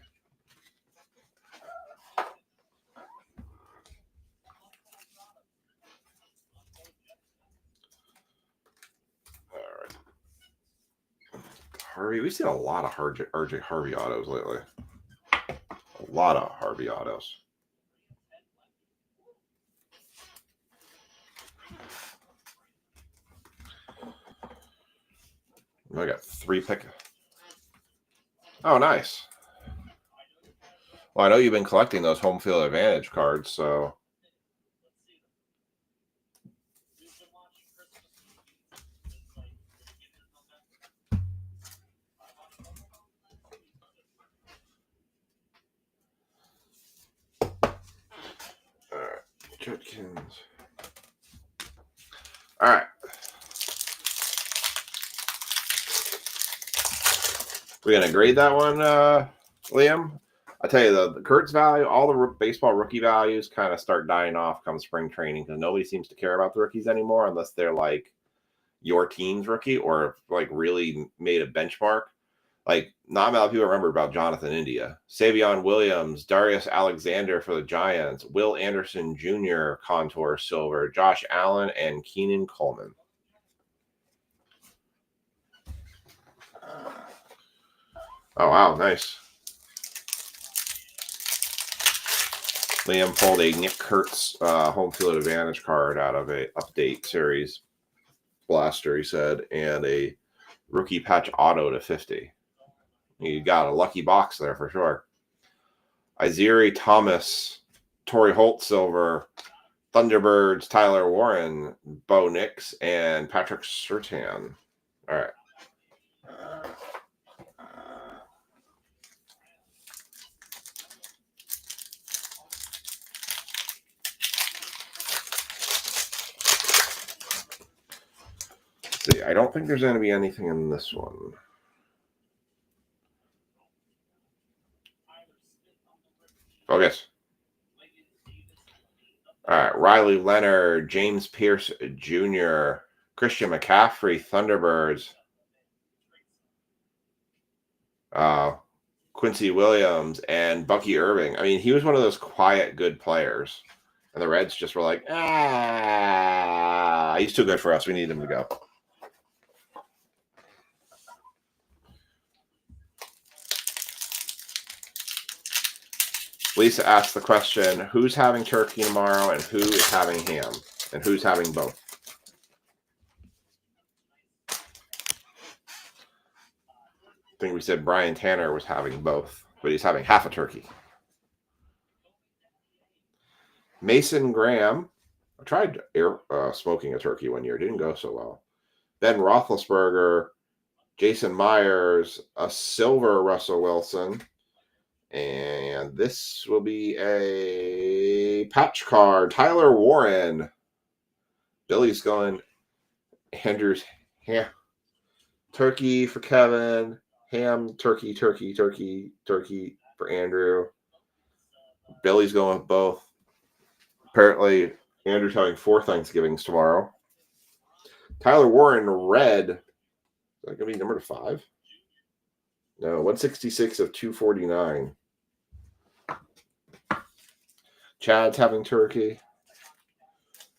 Harvey, we've seen a lot of RJ Harvey autos lately. A lot of Harvey autos. I got 3 pick. Oh, nice. Well, I know you've been collecting those home field advantage cards, so. Judkins. All right. We're going to grade that one, Liam. I tell you, the Kurtz value, all the baseball rookie values kind of start dying off come spring training because nobody seems to care about the rookies anymore unless they're like your team's rookie or like really made a benchmark. Like, not a lot of people remember about Jonathan India. Savion Williams, Darius Alexander for the Giants, Will Anderson Jr., Contour Silver, Josh Allen, and Keenan Coleman. Oh, wow, nice. Liam pulled a Nick Kurtz home field advantage card out of a update series blaster, he said, and a rookie patch auto to 50. You got a lucky box there for sure. Iziri Thomas, Torrey Holt Silver, Thunderbirds, Tyler Warren, Bo Nix, and Patrick Surtain. All right. Let's see, I don't think there's going to be anything in this one. Oh, yes. All right. Riley Leonard, James Pierce Jr., Christian McCaffrey, Thunderbirds. Quincy Williams and Bucky Irving. I mean, he was one of those quiet, good players. And the Reds just were like, he's too good for us. We need him to go. Lisa asked the question, who's having turkey tomorrow and who is having ham? And who's having both? said Brian Tanner was having both, but he's having half a turkey. Mason Graham. I tried smoking a turkey one year. It didn't go so well. Ben Roethlisberger. Jason Myers. A silver Russell Wilson. And this will be a patch card. Tyler Warren. Billy's going. Andrew's ham. Turkey for Kevin. Ham, turkey for Andrew. Billy's going with both. Apparently, Andrew's having 4 Thanksgivings tomorrow. Tyler Warren, red. Is that going to be number 5? No, 166 of 249. Chad's having turkey.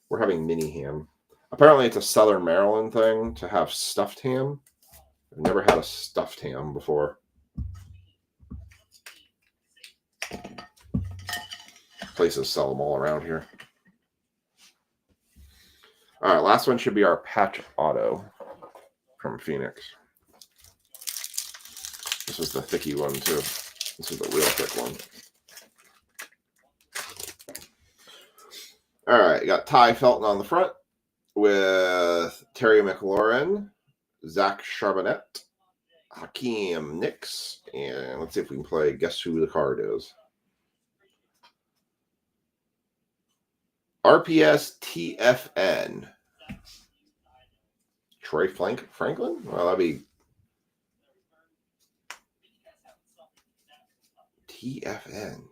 We're having mini ham. Apparently, it's a Southern Maryland thing to have stuffed ham. I've never had a stuffed ham before. Places sell them all around here. All right, last one should be our patch auto from Phoenix. This is the thicky one, too. This is the real thick one. All right, you got Ty Felton on the front with Terry McLaurin, Zach Charbonnet, Hakeem Nicks, and let's see if we can play Guess Who the Card Is. RPS TFN. Troy Franklin? Well, that'd be TFN.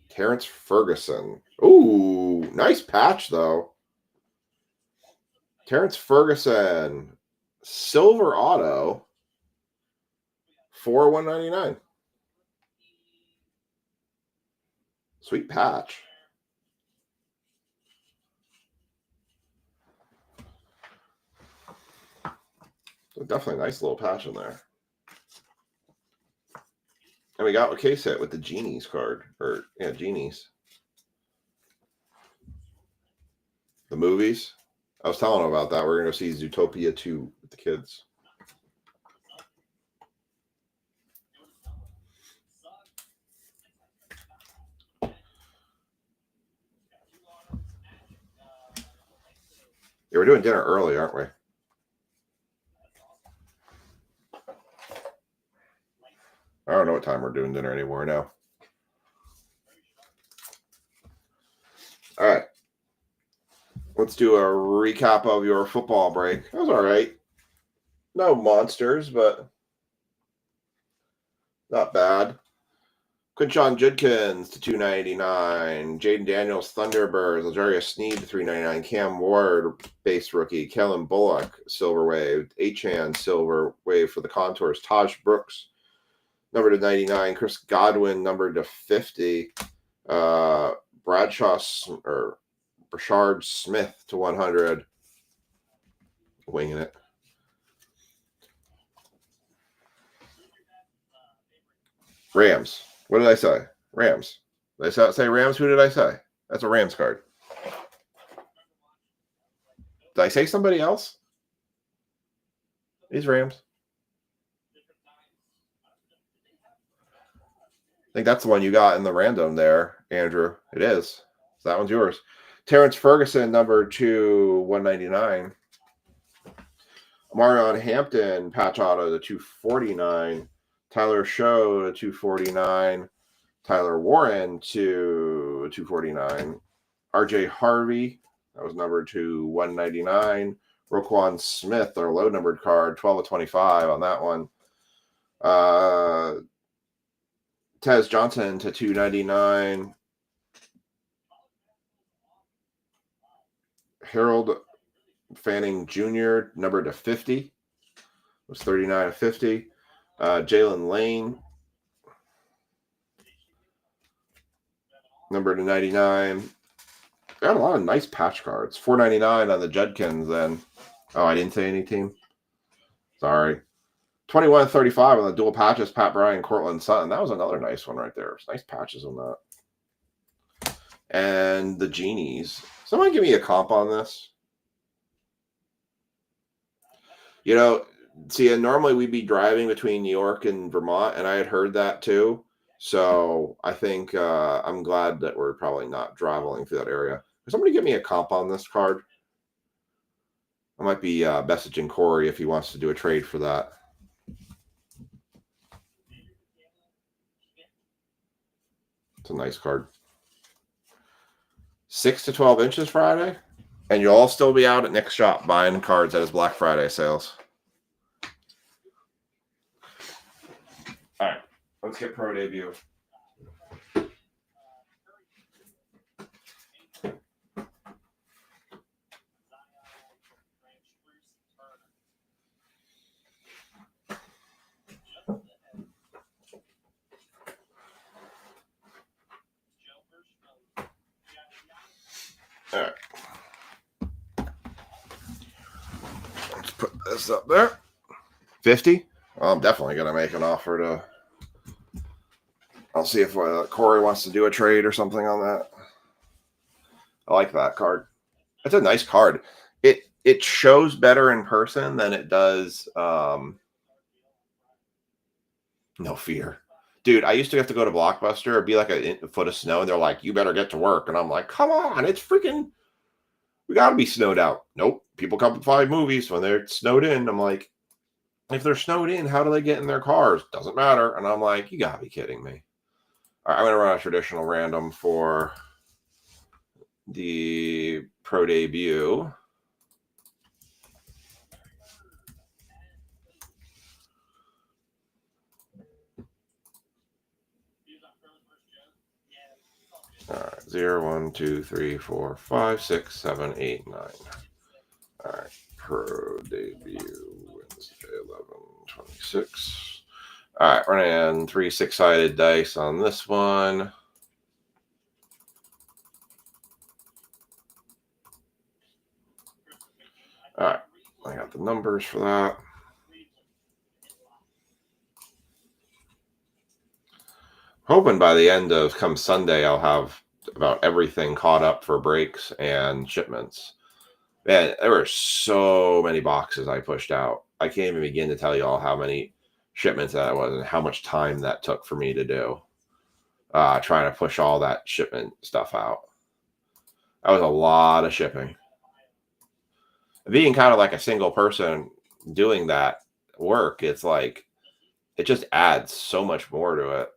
Terrence Ferguson. Ooh, nice patch, though. Terrence Ferguson. Silver auto. 4/199. Sweet patch. So definitely a nice little patch in there. And we got a case hit with the Genies card. Or, yeah, Genies. The movies. I was telling them about that. We're going to see Zootopia 2 with the kids. Yeah, we're doing dinner early, aren't we? I don't know what time we're doing dinner anymore now. All right. Let's do a recap of your football break. That was all right. No monsters, but not bad. Quinshon Judkins to 299. Jaden Daniels, Thunderbirds. L'Jarius Sneed to 399. Cam Ward, base rookie. Kellen Bullock, Silver Wave. Achan, Silver Wave for the Contours. Taj Brooks, number to 99. Chris Godwin, number to 50. Bradshaw or Brashard Smith to 100. Winging it. Rams. What did I say? Rams. Did I say Rams? Who did I say? That's a Rams card. Did I say somebody else? These Rams. I think that's the one you got in the random there, Andrew. It is. So that one's yours. Terrence Ferguson, number 2/199. Marion Hampton, patch auto to 249. Tyler Show to 249. Tyler Warren to 249. RJ Harvey, that was number 2/199. Roquan Smith, our low numbered card, 12/25 on that one. Tez Johnson to 299. Harold Fanning Jr., number to 50. Was 39/50. Jalen Lane, number to 99. Got a lot of nice patch cards. 499 on the Judkins then. Oh, I didn't say any team. Sorry. 21/35 on the dual patches, Pat Bryan, Cortland Sutton. That was another nice one right there. Nice patches on that. And the Genies. Someone give me a comp on this. You know, See, and normally we'd be driving between New York and Vermont, and I had heard that too. So I think I'm glad that we're probably not traveling through that area. Can somebody give me a comp on this card? I might be messaging Corey if he wants to do a trade for that. It's a nice card. 6 to 12 inches Friday, and you'll all still be out at Nick's shop buying cards at his Black Friday sales. All right, let's get pro debut. All right. Let's put this up there. 50? Well, I'm definitely going to make an offer to... I'll see if Corey wants to do a trade or something on that. I like that card. It's a nice card. It shows better in person than it does... No fear. Dude, I used to have to go to Blockbuster. It'd be like a foot of snow, and they're like, you better get to work. And I'm like, come on, it's freaking... We got to be snowed out. Nope. People come to 5 movies when they're snowed in. I'm like, if they're snowed in, how do they get in their cars? Doesn't matter. And I'm like, you got to be kidding me. All right, I'm going to run a traditional random for the pro debut. All right, 0, 1, 2, 3, 4, 5, 6, 7, 8, 9. All right, pro debut Wednesday, 11/26. All right, running 3 6-sided dice on this one. All right, I got the numbers for that. Hoping by the end of come Sunday, I'll have about everything caught up for breaks and shipments. Man, there were so many boxes I pushed out. I can't even begin to tell you all how many shipments that was and how much time that took for me to do. Trying to push all that shipment stuff out. That was a lot of shipping. Being kind of like a single person doing that work, it's like, it just adds so much more to it.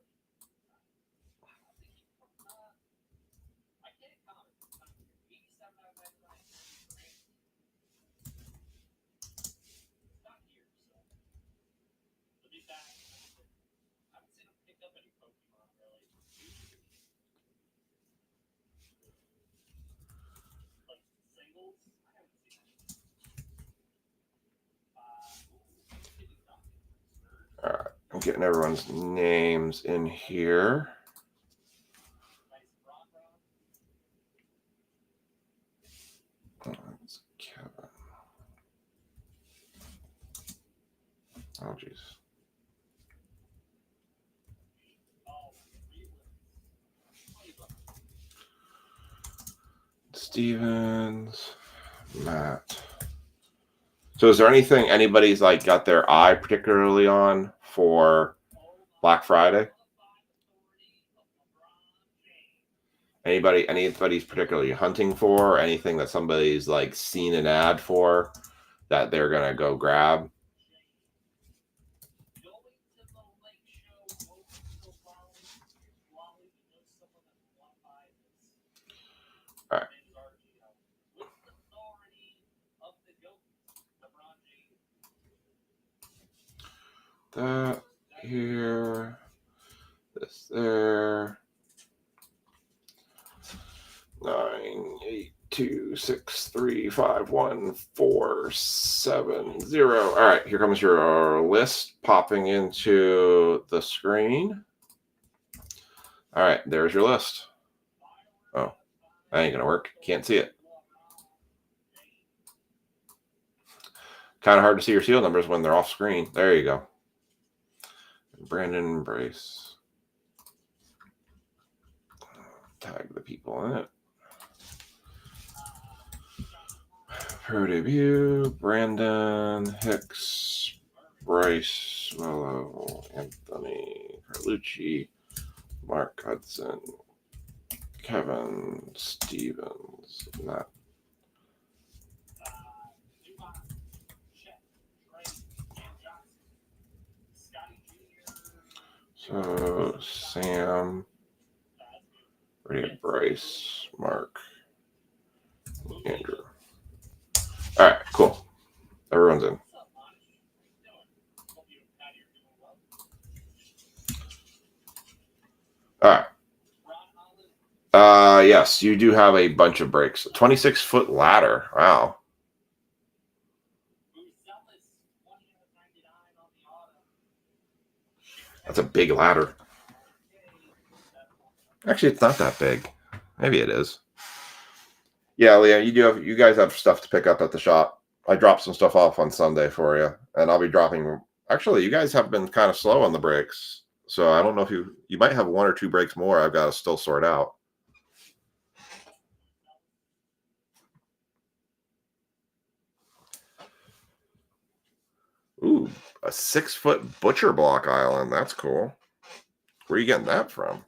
All right, I'm getting everyone's names in here. That's Kevin. Oh, geez. Stevens, Matt. So is there anything anybody's like got their eye particularly on for Black Friday? Anybody's particularly hunting for, or anything that somebody's like seen an ad for that they're gonna go grab? All right. That here, this there. 9, 8, 2, 6, 3, 5, 1, 4, 7, 0. All right, here comes your list popping into the screen. All right, there's your list. Oh, that ain't gonna work. Can't see it. Kind of hard to see your seal numbers when they're off screen. There you go. Brandon Brace. Tag the people in it. Pro debut, Brandon Hicks, Bryce, Mello, Anthony, Carlucci, Mark Hudson, Kevin Stevens, Matt. So Sam, Bryce, Mark, Andrew. All right, cool. Everyone's in. All right. Yes, you do have a bunch of breaks. 26-foot ladder. Wow. That's a big ladder. Actually, it's not that big. Maybe it is. Yeah, Leah, you guys have stuff to pick up at the shop. I dropped some stuff off on Sunday for you, and I'll be dropping. Actually, you guys have been kind of slow on the breaks, so I don't know if you might have 1 or 2 breaks more. I've got to still sort out. Ooh, a 6-foot butcher block island. That's cool. Where are you getting that from?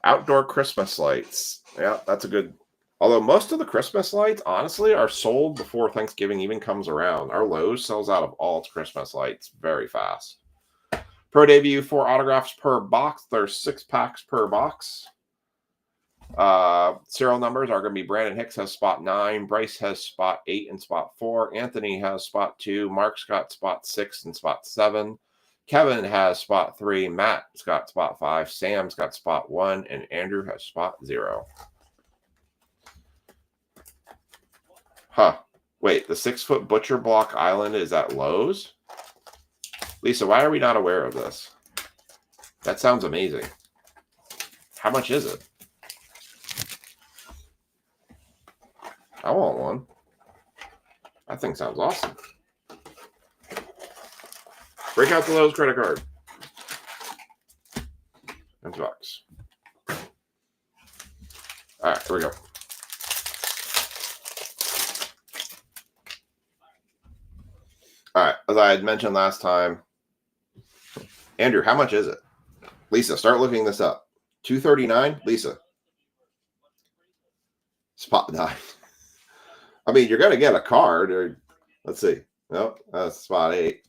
Outdoor Christmas lights. Yeah, that's a good. Although most of the Christmas lights, honestly, are sold before Thanksgiving even comes around. Our Lowe's sells out of all its Christmas lights very fast. Pro debut 4 autographs per box. There's 6 packs per box. Serial numbers are going to be Brandon Hicks has spot 9, Bryce has spot 8 and spot 4, Anthony has spot 2, Mark's got spot 6 and spot 7, Kevin has spot 3, Matt's got spot 5, Sam's got spot 1, and Andrew has spot 0. Huh. Wait, the 6-foot butcher block island is at Lowe's? Lisa, why are we not aware of this? That sounds amazing. How much is it? I want one. That thing sounds awesome. Break out the Lowe's credit card. $10. All right, here we go. All right, as I had mentioned last time, Andrew, how much is it? Lisa, start looking this up. $239, Lisa. Spot 9. I mean, you're going to get a card. Or let's see. Nope, that's spot 8.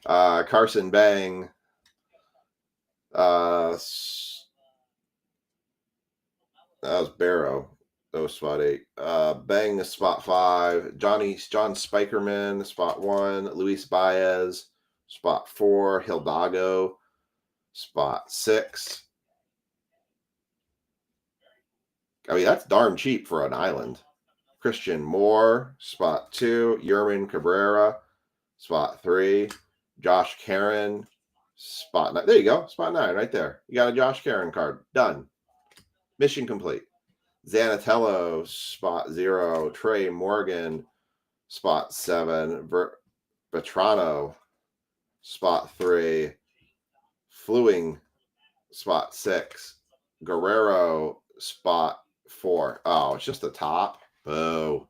Carson Bang. That was Barrow. That was spot 8. Bang is spot 5. John Spikerman, spot 1. Luis Baez, spot 4. Hidalgo, spot 6. I mean, that's darn cheap for an island. Christian Moore, spot 2. Yermin Cabrera, spot 3. Josh Karen, spot 9. There you go. Spot 9 right there. You got a Josh Karen card. Done. Mission complete. Zanatello, spot 0. Trey Morgan, spot 7. Vetrano, spot 3. Fluing, spot 6. Guerrero, spot 4. Oh, it's just the top. Boo.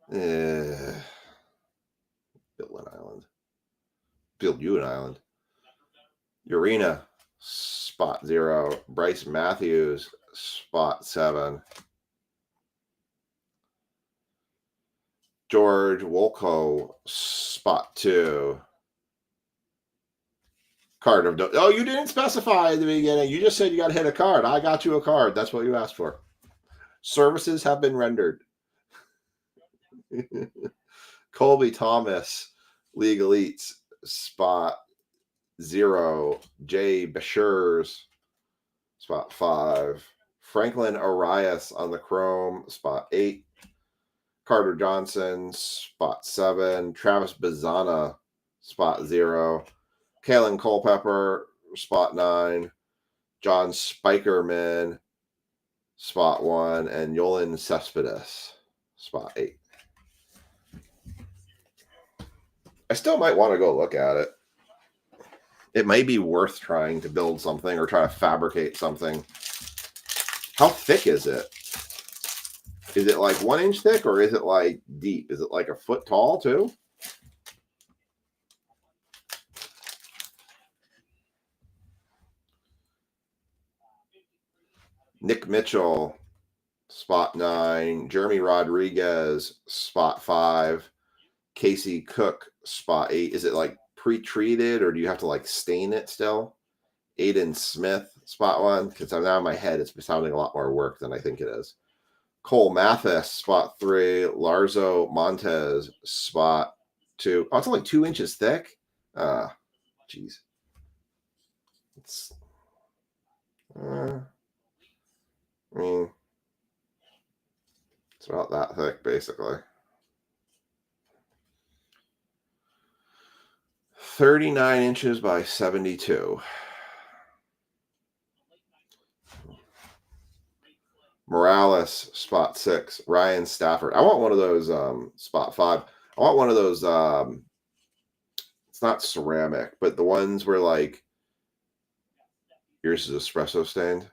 Build an island. Build you an island. Urena, spot 0. Bryce Matthews, spot 7. George Wolko, spot 2. Card of oh, you didn't specify at the beginning. You just said you got to hit a card. I got you a card. That's what you asked for. Services have been rendered. Colby Thomas, League Elites, spot 0. Jay Bashers, spot 5. Franklin Arias on the Chrome, spot 8. Carter Johnson, spot 7. Travis Bazana, spot 0. Kalen Culpepper, spot 9. John Spikerman, spot 1. And Yolan Cespedes, spot 8. I still might want to go look at it. It may be worth trying to build something or try to fabricate something. How thick is it? Is it like 1 inch thick or is it like deep? Is it like a foot tall too? Nick Mitchell, spot 9. Jeremy Rodriguez, spot 5. Casey Cook, spot 8. Is it like pre-treated or do you have to like stain it still? Aiden Smith, spot 1. Because now in my head, it's sounding a lot more work than I think it is. Cole Mathis, spot 3. Larzo Montez, spot 2. Oh, it's only 2 inches thick? Jeez. It's, I mean, it's about that thick, basically. 39 inches by 72. Morales, spot 6. Ryan Stafford. I want one of those spot 5. I want one of those it's not ceramic, but the ones where like yours is espresso stained.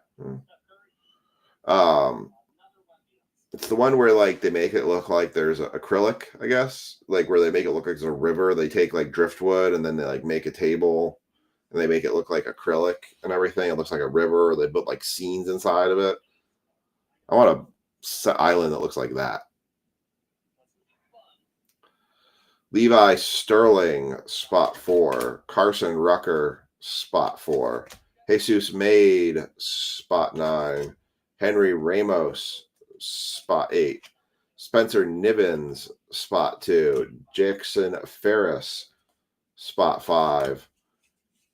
It's the one where like they make it look like there's acrylic, I guess, like where they make it look like there's a river. They take like driftwood and then they like make a table and they make it look like acrylic and everything. It looks like a river. Or they put like scenes inside of it. I want a island that looks like that. Levi Sterling, spot 4. Carson Rucker, spot 4. Jesus Made, spot 9. Henry Ramos, spot 8. Spencer Nivens, spot 2. Jackson Ferris, spot 5.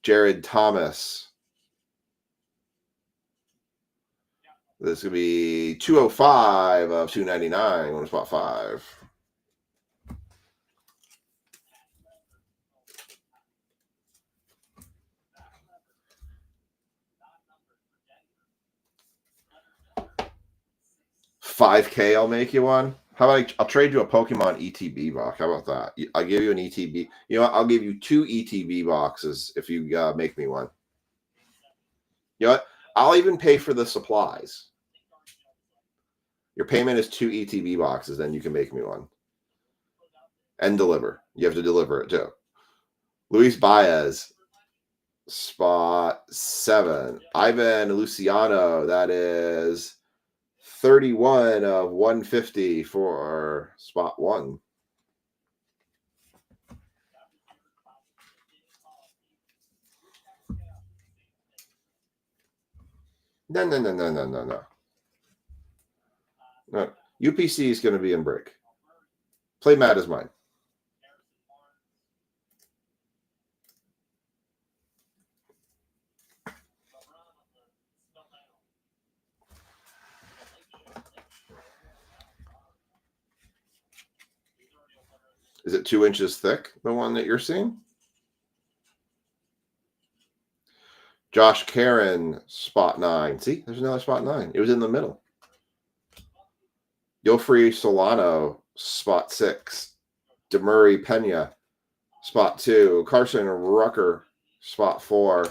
Jared Thomas. This could be 205 of 299 on spot 5. $5K, I'll make you one. How about I'll trade you a Pokemon ETB box? How about that? I'll give you an ETB. You know what? I'll give you 2 ETB boxes if you make me one. You know what? I'll even pay for the supplies. Your payment is 2 ETB boxes, then you can make me one. And deliver. You have to deliver it too. Luis Baez, spot 7. Ivan Luciano, that is 31 of 150 for spot 1. No. UPC is going to be in break. Play Matt is mine. Is it 2 inches thick, the one that you're seeing? Josh Karen, spot 9. See, there's another spot 9. It was in the middle. Yofri Solano, spot 6. Demurray Pena, spot 2. Carson Rucker, spot 4.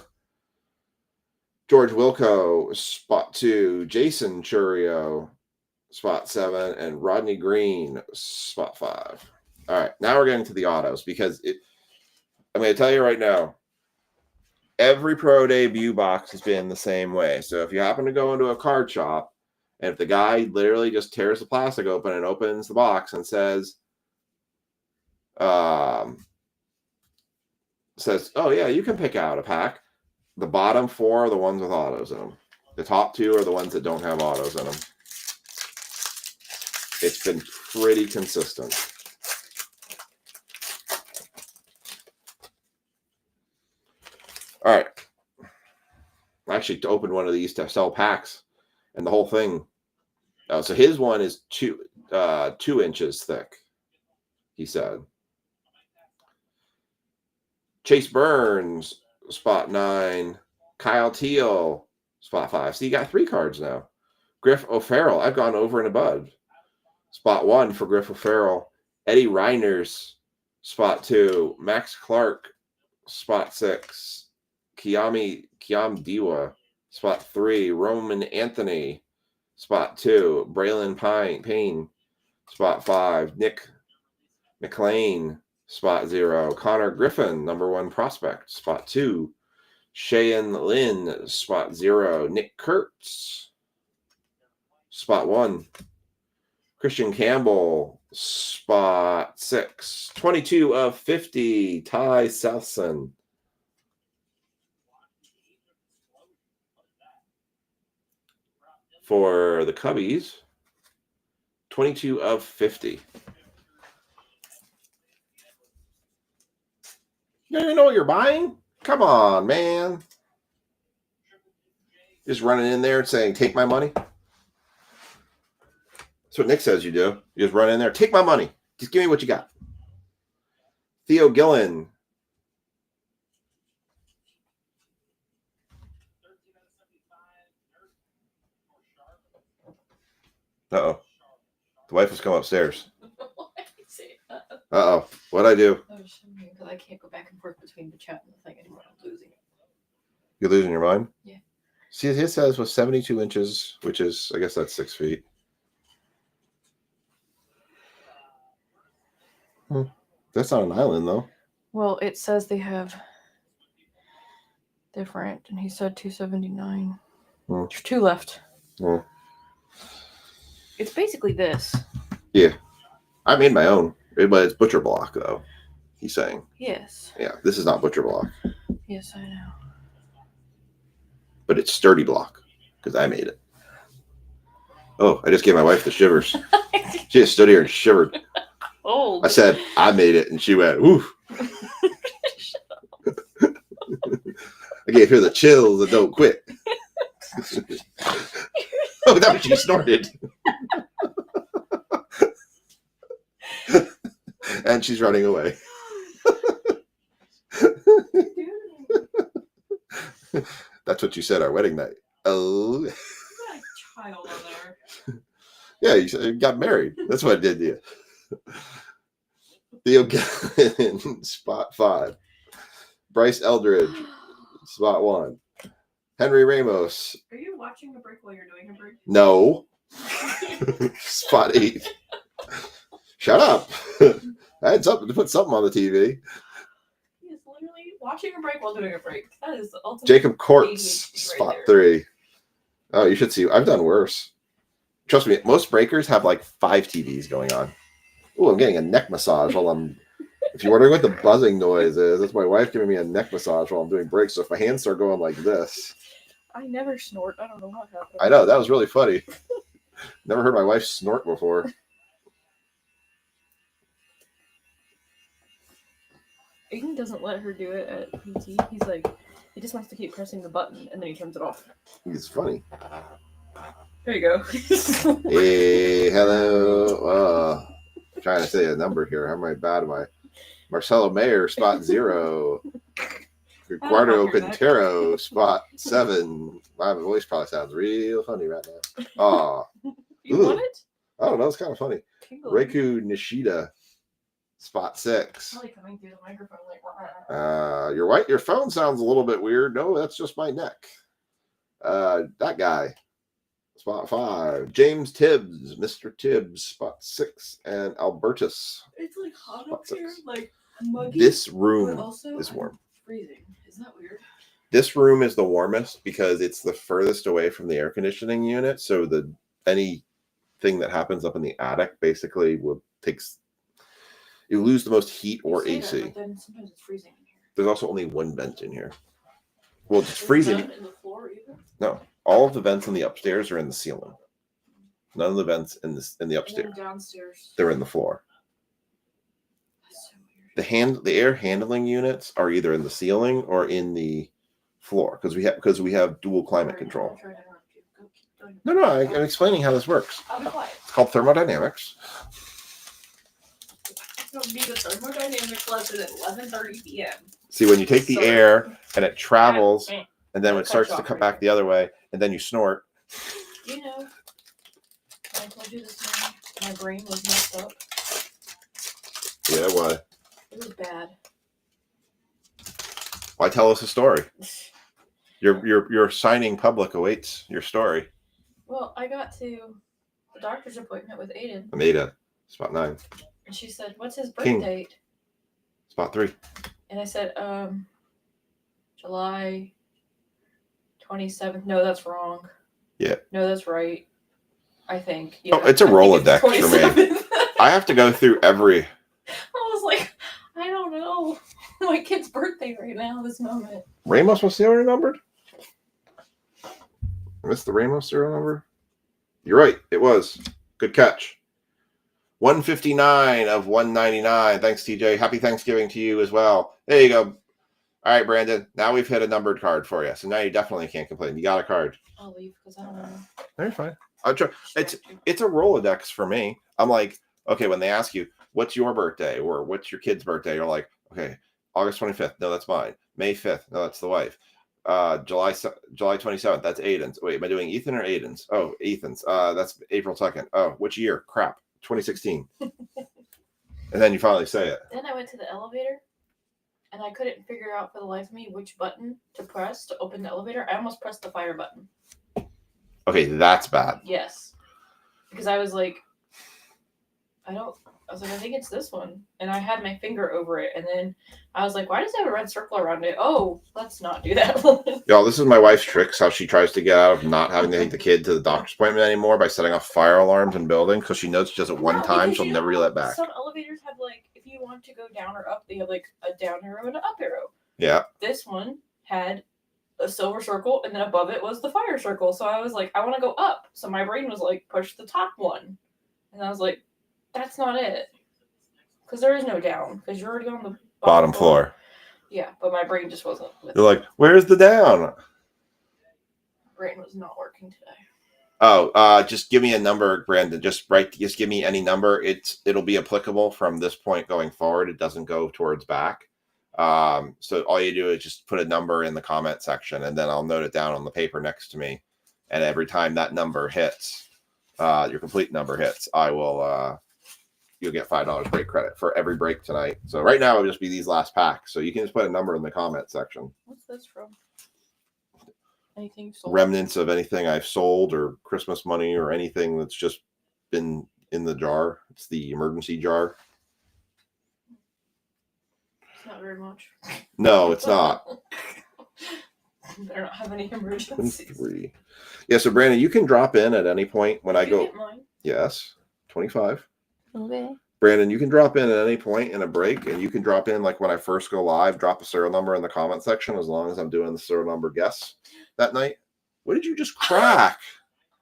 George Wilco, spot 2. Jason Churio, spot 7. And Rodney Green, spot 5. All right, now we're getting to the autos because I'm going to tell you right now, every pro debut box has been the same way. So if you happen to go into a card shop and if the guy literally just tears the plastic open and opens the box and says, oh yeah, you can pick out a pack. The bottom 4 are the ones with autos in them. The top 2 are the ones that don't have autos in them. It's been pretty consistent. All right. I actually opened one of these to sell packs, and the whole thing. So his one is 2 inches thick, he said. Chase Burns, spot 9. Kyle Teal, spot 5. So you got 3 cards now. Griff O'Farrell, I've gone over and above. Spot 1 for Griff O'Farrell. Eddie Reiners, spot 2. Max Clark, spot 6. Kiam Diwa, spot 3. Roman Anthony, Spot 2, Braylon Payne. Spot 5, Nick McLean. Spot 0, Connor Griffin, number 1 prospect. Spot 2, Cheyenne Lynn. Spot 0, Nick Kurtz. Spot 1, Christian Campbell. Spot 6, 22 of 50, Ty Southson. For the Cubbies, 22 of 50. You don't even know what you're buying? Come on, man. Just running in there and saying, take my money. That's what Nick says you do. You just run in there, take my money. Just give me what you got. Theo Gillen. Uh-oh. The wife has come upstairs. Uh-oh. What'd I do? Because I can't go back and forth between the chat and the thing anymore. I'm losing it. You're losing your mind? Yeah. See, his says was 72 inches, which is, I guess that's 6 feet. That's not an island, though. Well, it says they have different, and he said 279. There's 2 left. It's basically this. Yeah. I made my own, but it's butcher block, though, he's saying. Yes. Yeah, this is not butcher block. Yes, I know. But it's sturdy block, because I made it. Oh, I just gave my wife the shivers. She just stood here and shivered. Oh. I said, I made it, and she went, woof. I gave her the chills and don't quit. Oh, that was she snorted. And she's running away. That's what you said our wedding night. Oh. You got a child on there. Yeah, you got married. That's what I did to you. Theo Gillen, spot 5. Bryce Eldridge, spot 1. Henry Ramos. Are you watching a break while you're doing a break? No. Spot 8. Shut up. I had something to put something on the TV. He is literally watching a break while doing a break. That is the ultimate. Jacob Courts, spot right 3. Oh, you should see. I've done worse. Trust me, most breakers have like 5 TVs going on. Oh, I'm getting a neck massage while I'm. If you're wondering what the buzzing noise is, that's my wife giving me a neck massage while I'm doing breaks. So if my hands start going like this. I never snort. I don't know what happened. I know, that was really funny. Never heard my wife snort before. Aiden doesn't let her do it at PT. He's like, he just wants to keep pressing the button and then he turns it off. He's funny. There you go. Hey, hello. Trying to say a number here. How bad am I? Marcelo Mayer, spot 0. Ricardo Quintero, spot 7. My voice probably sounds real funny right now. Aw. You want it? I don't know. It's kind of funny. Tingle. Reiku Nishida, spot 6. Probably coming through the microphone like. Your phone sounds a little bit weird. No, that's just my neck. That guy, spot 5. James Tibbs, Mr. Tibbs, spot 6, and Albertus. It's like hot up here, like muggy. This room is warm. Freezing. Isn't that weird? This room is the warmest because it's the furthest away from the air conditioning unit. So anything that happens up in the attic basically you lose the most heat or AC. But then sometimes it's freezing in here. There's also only one vent in here. Well, it's freezing. None in the floor either? No, all of the vents in the upstairs are in the ceiling. None of the vents in the upstairs. And then downstairs. They're in the floor. That's so weird. The air handling units are either in the ceiling or in the floor because we have dual climate control. No, I'm explaining how this works. I'll be quiet. It's called thermodynamics. It'll be the thermodynamics lesson at 11:30 p.m. See, when you take the air and it travels, Yeah. and then it starts to come back the other way, and then you snort. You know, I told you this morning, my brain was messed up. Yeah, why? It was bad. Why tell us a story? Your signing public awaits your story. Well, I got to the doctor's appointment with Aiden, Ameda, spot 9. and she said, "What's his birth King. date?" Spot 3. And I said, July 27th. No, that's wrong. Yeah. No, that's right. I think. Oh, it's a Rolodex for me. 27th. I have to go through every. I was like, I don't know my kid's birthday right now, this moment. Ramos was serial numbered? I missed the Ramos serial number? You're right. It was. Good catch. 159 of 199. Thanks, TJ. Happy Thanksgiving to you as well. There you go. All right, Brandon. Now we've hit a numbered card for you. So now you definitely can't complain. You got a card. I'll leave because I don't know. Very fine. I'll try. It's a Rolodex for me. I'm like, okay, when they ask you, what's your birthday or what's your kid's birthday? You're like, okay, August 25th. No, that's mine. May 5th. No, that's the wife. July 27th. That's Aiden's. Wait, am I doing Ethan or Aiden's? Oh, Ethan's. That's April 2nd. Oh, which year? Crap. 2016. And then you finally say it. Then I went to the elevator and I couldn't figure out for the life of me which button to press to open the elevator. I almost pressed the fire button. Okay, that's bad. Yes. Because I was like, I think it's this one. And I had my finger over it. And then I was like, why does it have a red circle around it? Oh, let's not do that one. Y'all, this is my wife's tricks, how she tries to get out of not having to take the kid to the doctor's appointment anymore by setting off fire alarms in buildings because she knows she does it one time, she'll never let back. Some elevators have, like, if you want to go down or up, they have, like, a down arrow and an up arrow. Yeah. This one had a silver circle, and then above it was the fire circle. So I was like, I want to go up. So my brain was like, push the top one. And I was like, that's not it. Because there is no down. Because you're already on the bottom floor. Yeah, but my brain just wasn't with You're like, where's the down? Brain was not working today. Oh, just give me a number, Brandon. Just give me any number. It'll be applicable from this point going forward. It doesn't go towards back. So all you do is just put a number in the comment section, and then I'll note it down on the paper next to me. And every time that number hits, your complete number hits, I will you'll get $5 break credit for every break tonight. So right now it'll just be these last packs. So you can just put a number in the comment section. What's this from? Anything you sold? Remnants of anything I've sold or Christmas money or anything that's just been in the jar. It's the emergency jar. It's not very much. No, it's not. Better not have any emergencies. 3. Yeah, so Brandon, you can drop in at any point when I Did go. you get mine? Yes, 25. Okay. Brandon, you can drop in at any point in a break, and you can drop in like when I first go live, drop a serial number in the comment section as long as I'm doing the serial number guess that night. What did you just crack?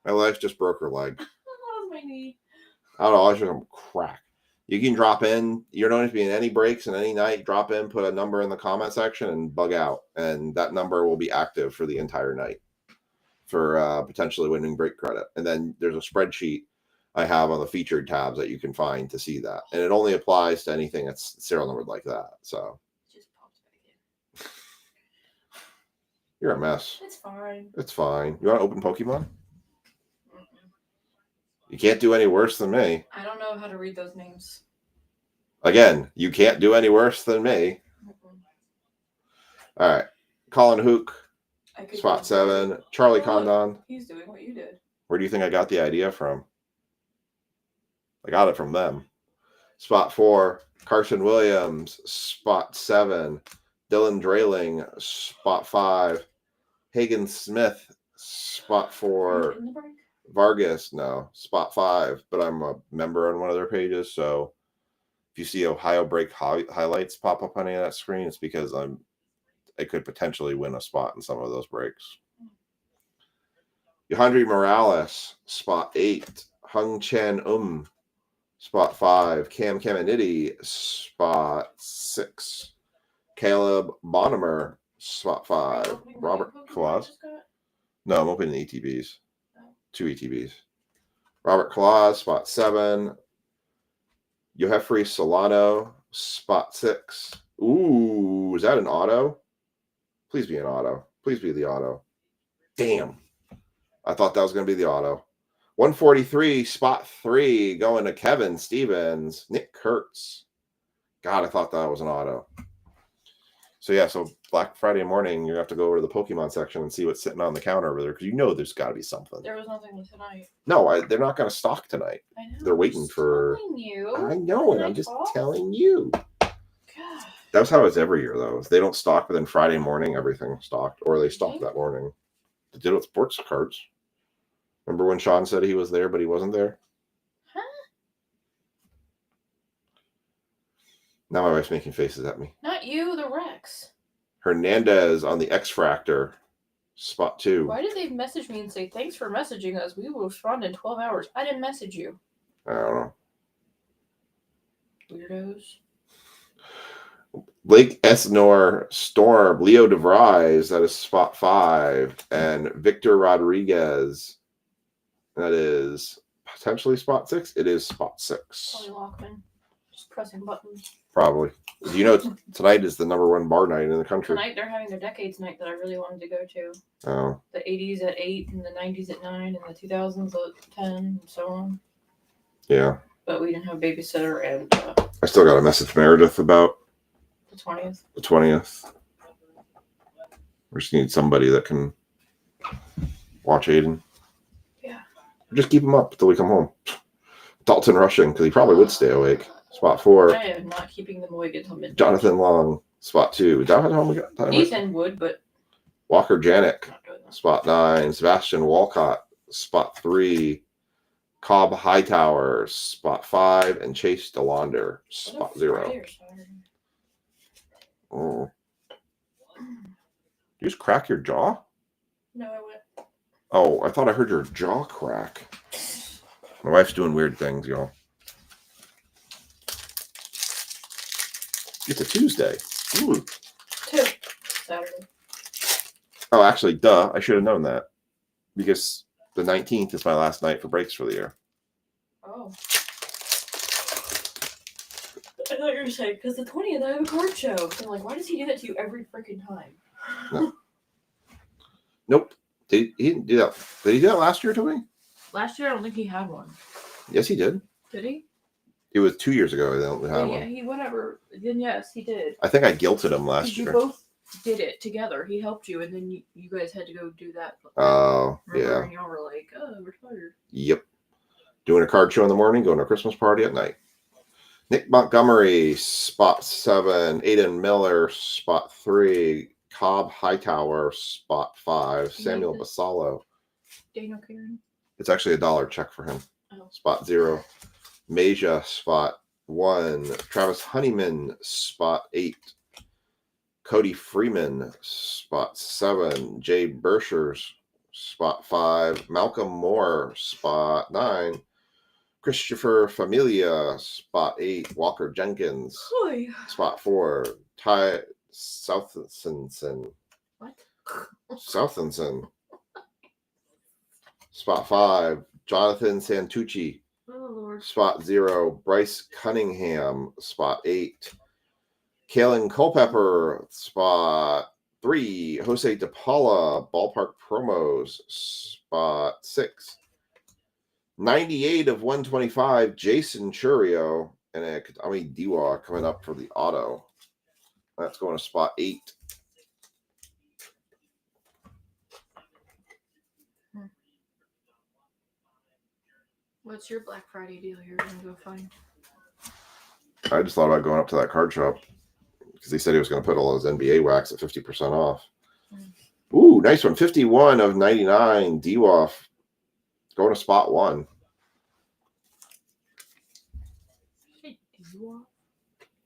My wife just broke her leg. That was my knee. I don't know. I was just crack. You can drop in. You don't have to be in any breaks in any night. Drop in, put a number in the comment section, and bug out. And that number will be active for the entire night for potentially winning break credit. And then there's a spreadsheet I have on the featured tabs that you can find to see that. And it only applies to anything that's serial numbered like that. So Just popped back in. you're a mess. It's fine. It's fine. You want to open Pokemon? Mm-mm. You can't do any worse than me. I don't know how to read those names. Again, you can't do any worse than me. Mm-mm. All right. Colin Hook, I could spot do- 7. Charlie Oh, Condon. He's doing what you did. Where do you think I got the idea from? I got it from them. Spot 4, Carson Williams. Spot 7, Dylan Drayling. Spot 5, Hagen Smith. Spot 4, In the break? Vargas. No, spot 5. But I'm a member on one of their pages, so if you see Ohio break highlights pop up on any of that screen, it's because I could potentially win a spot in some of those breaks. Yohandri Morales, spot 8. Hung Chen spot 5. Cam Caminiti, spot 6. Caleb Bonimer, spot 5. Robert Claus. No, I'm opening the ETBs. 2 ETBs. Robert Claus, spot 7. Yohefri Solano, spot 6. Ooh, is that an auto? Please be an auto. Please be the auto. Damn. I thought that was going to be the auto. 143, spot 3, going to Kevin Stevens. Nick Kurtz. God, I thought that was an auto. So yeah, so Black Friday morning, you have to go over to the Pokemon section and see what's sitting on the counter over there, because you know there's got to be something. There was nothing tonight. No, they're not going to stock tonight. I know. They're waiting for. You. I know, and I'm just telling you. God. That's how it's every year, though. They don't stock, but then Friday morning everything's stocked, or they stock that morning. They did it with sports cards. Remember when Sean said he was there, but he wasn't there? Huh? Now my wife's making faces at me. Not you, the Rex. Hernandez on the X-Fractor, spot 2. Why did they message me and say, thanks for messaging us? We will respond in 12 hours. I didn't message you. I don't know. Weirdos. Lake Esnor Storm, Leo DeVries, that is spot 5. And Victor Rodriguez, that is potentially spot 6. It is spot 6. Probably Lockman. Just pressing buttons. Probably. You know, tonight is the #1 bar night in the country. Tonight they're having their Decades Night that I really wanted to go to. Oh. The 80s at 8, and the 90s at 9, and the 2000s at 10, and so on. Yeah. But we didn't have a babysitter, and I still got a message from Meredith about the 20th. The 20th. We just need somebody that can watch Aiden. Yeah. Just keep him up until we come home. Dalton Rushing, because he probably would stay awake. Spot 4. I am not keeping them awake until midnight. Jonathan Long, spot 2. Is that how we got time? Ethan would, but Walker Janik, not doing that. spot 9. Sebastian Walcott, spot 3. Cobb Hightower, spot 5. And Chase DeLaunder, spot 0. Oh. You just crack your jaw? No, I went. Oh, I thought I heard your jaw crack. My wife's doing weird things, y'all. It's a Tuesday. Ooh. 2. Saturday. Oh, actually, duh. I should have known that. Because the 19th is my last night for breaks for the year. Oh. I thought you were going to say, because the 20th I have a card show. So I'm like, why does he do that to you every freaking time? No. Nope. He didn't do that. Did he do that last year to me? Last year, I don't think he had one. Yes, he did. Did he? It was 2 years ago. I don't have Yeah, one. he whatever. Then yes, he did. I think I guilted him last You year. both did it together. He helped you, and then you guys had to go do that. Oh, Remember? yeah. And y'all were like, oh, we're tired. Yep. Doing a card show in the morning, going to a Christmas party at night. Nick Montgomery, spot 7. Aiden Miller, spot 3. Cobb Hightower, spot 5. Samuel Basalo. Daniel Karen. It's actually $1 check for him. Oh. Spot 0. Maja, spot 1. Travis Honeyman, spot 8. Cody Freeman, spot 7. Jay Bershers, spot 5. Malcolm Moore, spot 9. Christopher Familia, spot 8. Walker Jenkins, Hi. spot 4. Ty Southenson. What? Southenson. Spot 5. Jonathan Santucci, Oh, Lord. spot 0. Bryce Cunningham, spot 8. Kalen Culpepper, spot 3. Jose DePaula, ballpark promos, spot 6. 98 of 125, Jason Churio, and a Katami Diwa coming up for the auto. That's going to spot 8. What's your Black Friday deal you're going to go find? I just thought about going up to that card shop because he said he was going to put all his NBA wax at 50% off. Ooh, nice one. 51 of 99, DWAF going to spot 1.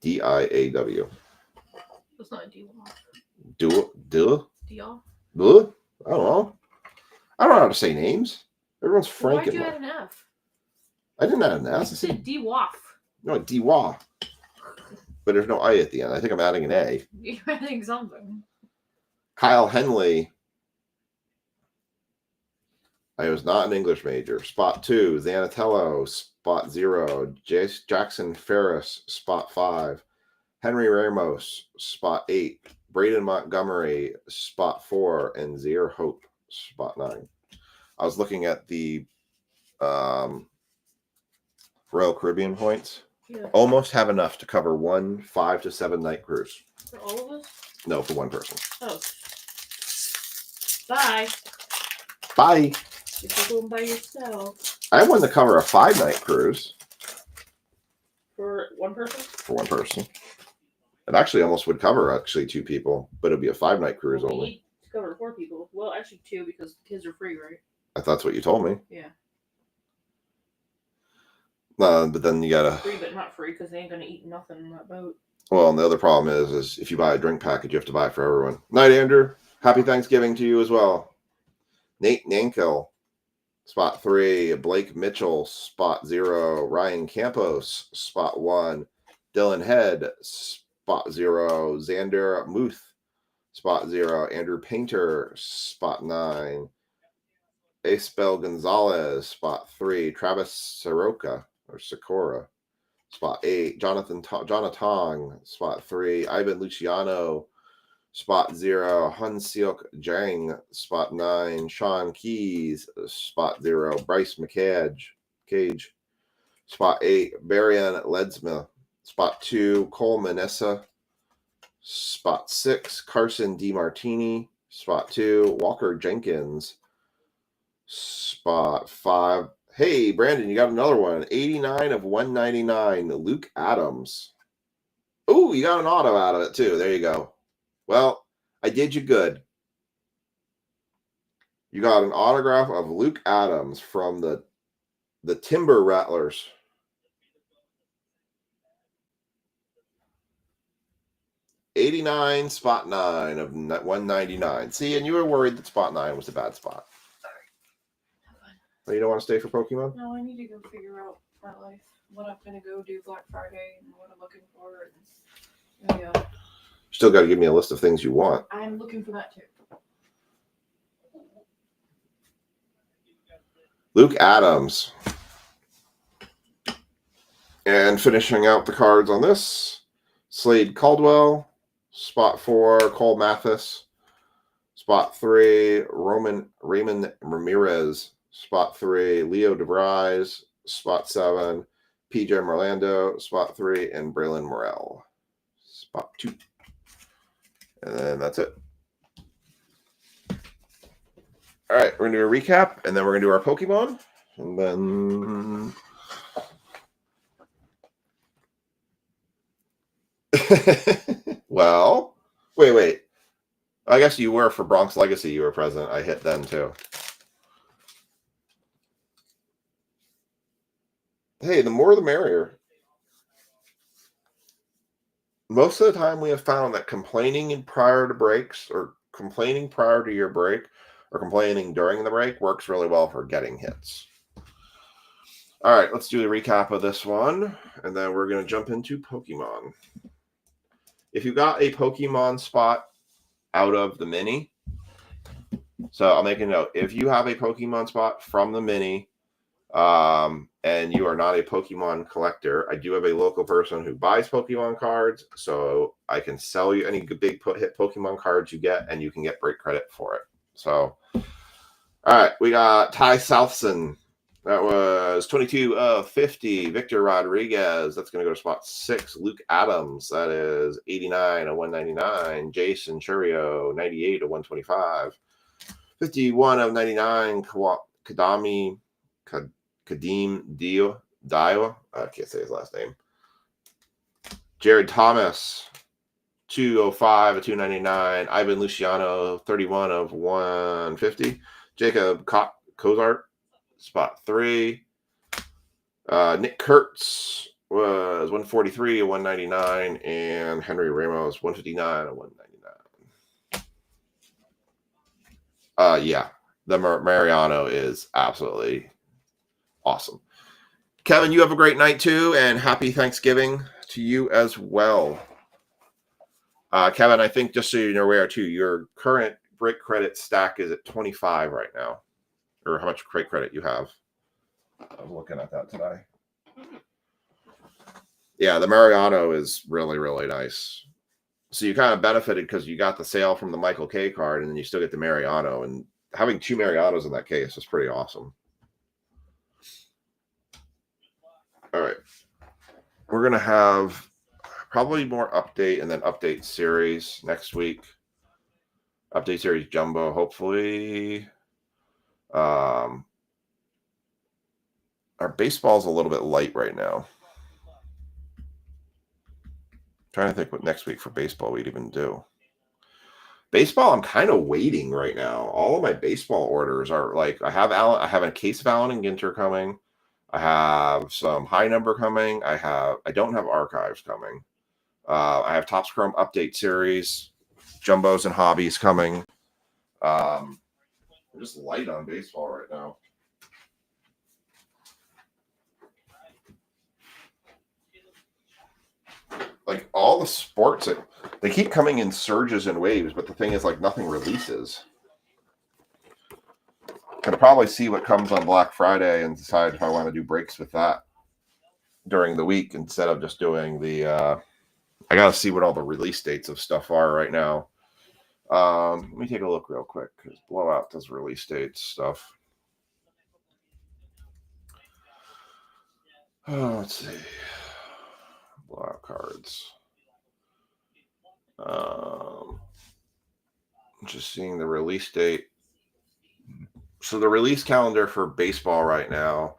DIAW. That's not a D-Law. Do? D-Law? I don't know. I don't know how to say names. Everyone's Why'd franking. you add an F? I didn't add an You S. I said said D-Waff. no, DWA. But there's no I at the end. I think I'm adding an A. You're adding something. Kyle Henley. I was not an English major. Spot 2. Zanatello. Spot 0. Jackson Ferris. Spot 5. Henry Ramos. Spot 8. Braden Montgomery. Spot 4. And Zaire Hope. Spot 9. I was looking at the Royal Caribbean points. Yeah. Almost have enough to cover 1 5 to 7 night cruise. For all of us? No, for one person. Oh. Bye. Bye. You're going by yourself. I want to cover a 5-night cruise. For one person? For one person. It actually almost would cover 2 people, but it'd be a 5-night cruise well, we only. need to cover 4 people. Well, actually 2 because the kids are free, right? I thought that's what you told me. Yeah. But then you gotta. Free, but not free because they ain't gonna eat nothing on that boat. Well, and the other problem is if you buy a drink package, you have to buy it for everyone. Night, Andrew. Happy Thanksgiving to you as well. Nate Nankel, spot 3. Blake Mitchell, spot 0. Ryan Campos, spot 1. Dylan Head, spot 0. Xander Muth, spot 0. Andrew Painter, spot 9. Acebel Gonzalez, spot 3. Travis Sikora, spot 8. Jonathan Tong, spot 3. Ivan Luciano, spot 0. Hun Seok Jang, spot 9. Sean Keys, spot 0. Bryce Cage, spot 8. Barian Ledsma, spot 2. Cole Manessa, spot 6. Carson DiMartini, spot 2. Walker Jenkins, spot 5. Hey, Brandon, you got another one. 89 of 199. Luke Adams. Oh, you got an auto out of it, too. There you go. Well, I did you good. You got an autograph of Luke Adams from the Timber Rattlers. $89, spot 9 of 199. See, and you were worried that spot 9 was a bad spot. Oh, you don't want to stay for Pokemon? No, I need to go figure out my life. What I'm going to go do Black Friday and what I'm looking for. And, yeah. Still got to give me a list of things you want. I'm looking for that too. Luke Adams. And finishing out the cards on this, Slade Caldwell, spot 4. Cole Mathis, spot 3. Raymond Ramirez, spot 3. Leo DeVries, spot 7. PJ Merlando, spot 3. And Braylon Morrell, spot 2. And then that's it. All right, we're going to do a recap, and then we're going to do our Pokemon. And then... Well, wait. I guess you were for Bronx Legacy. You were present. I hit then, too. Hey, the more the merrier. Most of the time we have found that complaining prior to breaks or complaining prior to your break or complaining during the break works really well for getting hits. All right, let's do the recap of this one, and then we're going to jump into Pokemon. If you got a Pokemon spot out of the mini, so I'll make a note. If you have a Pokemon spot from the mini, and you are not a Pokemon collector, I do have a local person who buys Pokemon cards, so I can sell you any big hit Pokemon cards you get, and you can get break credit for it. So, all right, we got Ty Southson. That was 22 of 50. Victor Rodriguez, that's going to go to spot 6. Luke Adams, that is 89 of 199. Jason Churio, 98 of 125. 51 of 99. Kadeem Dio. I can't say his last name. Jared Thomas, 205 of 299. Ivan Luciano, 31 of 150. Jacob Cozart, spot 3. Nick Kurtz was 143 of 199. And Henry Ramos, 159 of 199. Yeah, the Mariano is absolutely awesome. Kevin, you have a great night too, and happy Thanksgiving to you as well. Kevin, I think just so you're aware too, your current break credit stack is at 25 right now, or how much break credit you have. I was looking at that today. Yeah, the Mariano is really, really nice. So you kind of benefited because you got the sale from the Michael K card, and then you still get the Mariano, and having 2 Marianos in that case is pretty awesome. All right. we're gonna have probably more update and then update series next week. Update series jumbo, hopefully. Our baseball's a little bit light right now. Trying to think what next week for baseball we'd even do. Baseball, I'm kind of waiting right now. All of my baseball orders are like I have a case of Allen and Ginter coming. I have some high number coming. I don't have archives coming. I have Topps Chrome update series, jumbos and hobbies coming. I'm just light on baseball right now. Like all the sports, they keep coming in surges and waves, but the thing is, like, nothing releases. Gonna probably see what comes on Black Friday and decide if I want to do breaks with that during the week instead of just doing the. I gotta see what all the release dates of stuff are right now. Let me take a look real quick because Blowout does release dates stuff. Oh, let's see. Blowout cards. Just seeing the release date. So the release calendar for baseball right now,